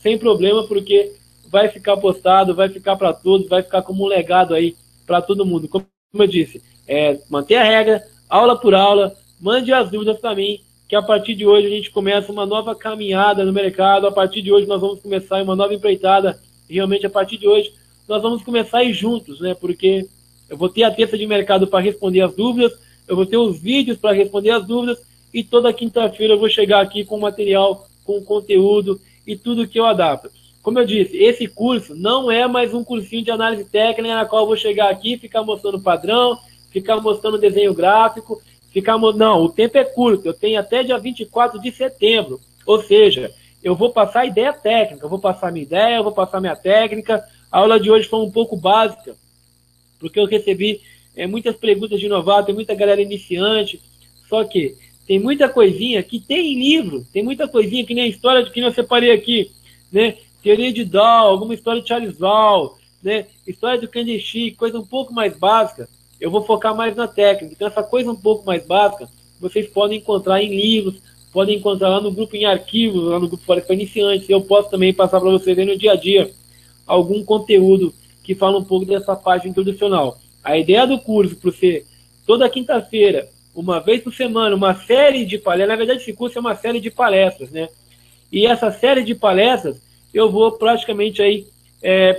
sem problema, porque vai ficar postado, vai ficar para todos, vai ficar como um legado aí para todo mundo. Como eu disse, manter a regra, aula por aula, mande as dúvidas para mim, que a partir de hoje a gente começa uma nova caminhada no mercado, a partir de hoje nós vamos começar uma nova empreitada, realmente a partir de hoje nós vamos começar a ir juntos, né? Porque eu vou ter a terça de mercado para responder as dúvidas, eu vou ter os vídeos para responder as dúvidas e toda quinta-feira eu vou chegar aqui com material, com conteúdo e tudo que eu adapto. Como eu disse, esse curso não é mais um cursinho de análise técnica na qual eu vou chegar aqui e ficar mostrando padrão, ficar mostrando desenho gráfico, não, o tempo é curto, eu tenho até dia 24 de setembro, ou seja, eu vou passar a ideia técnica, eu vou passar minha ideia, eu vou passar minha técnica. A aula de hoje foi um pouco básica, porque eu recebi muitas perguntas de novato, tem muita galera iniciante, só que tem muita coisinha que tem em livro, tem muita coisinha que nem a história de que eu separei aqui, né? Teoria de Dow, alguma história de Charles Dow, né? História do Candlestick, coisa um pouco mais básica, eu vou focar mais na técnica. Então essa coisa um pouco mais básica, vocês podem encontrar em livros, podem encontrar lá no grupo em arquivos, lá no grupo Forex para Iniciantes, eu posso também passar para vocês aí no dia a dia algum conteúdo que fala um pouco dessa parte introducional. A ideia do curso, para ser toda quinta-feira, uma vez por semana, uma série de palestras, na verdade esse curso é uma série de palestras, né? E essa série de palestras, eu vou praticamente aí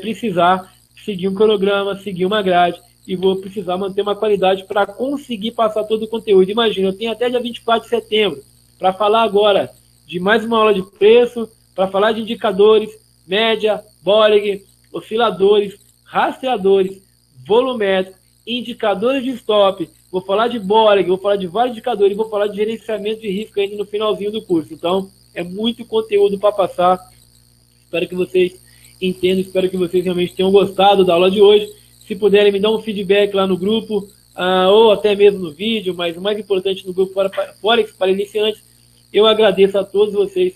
precisar seguir um cronograma, seguir uma grade, e vou precisar manter uma qualidade para conseguir passar todo o conteúdo. Imagina, eu tenho até dia 24 de setembro para falar agora de mais uma aula de preço, para falar de indicadores, média, Bollinger, osciladores, rastreadores, volumétrico, indicadores de stop. Vou falar de Bollinger, vou falar de vários indicadores, vou falar de gerenciamento de risco ainda no finalzinho do curso. Então, é muito conteúdo para passar. Espero que vocês entendam, espero que vocês realmente tenham gostado da aula de hoje. Se puderem, me dar um feedback lá no grupo, ou até mesmo no vídeo, mas o mais importante no grupo Forex para iniciantes. Eu agradeço a todos vocês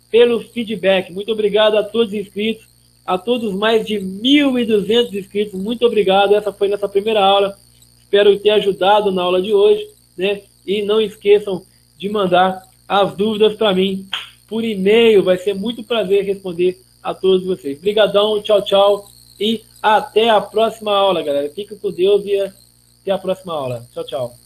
pelo feedback. Muito obrigado a todos os inscritos, a todos mais de 1.200 inscritos. Muito obrigado. Essa foi nossa primeira aula. Espero ter ajudado na aula de hoje, né? E não esqueçam de mandar as dúvidas para mim por e-mail. Vai ser muito prazer responder a todos vocês. Obrigadão, tchau, tchau. E até a próxima aula, galera. Fica com Deus e até a próxima aula. Tchau, tchau.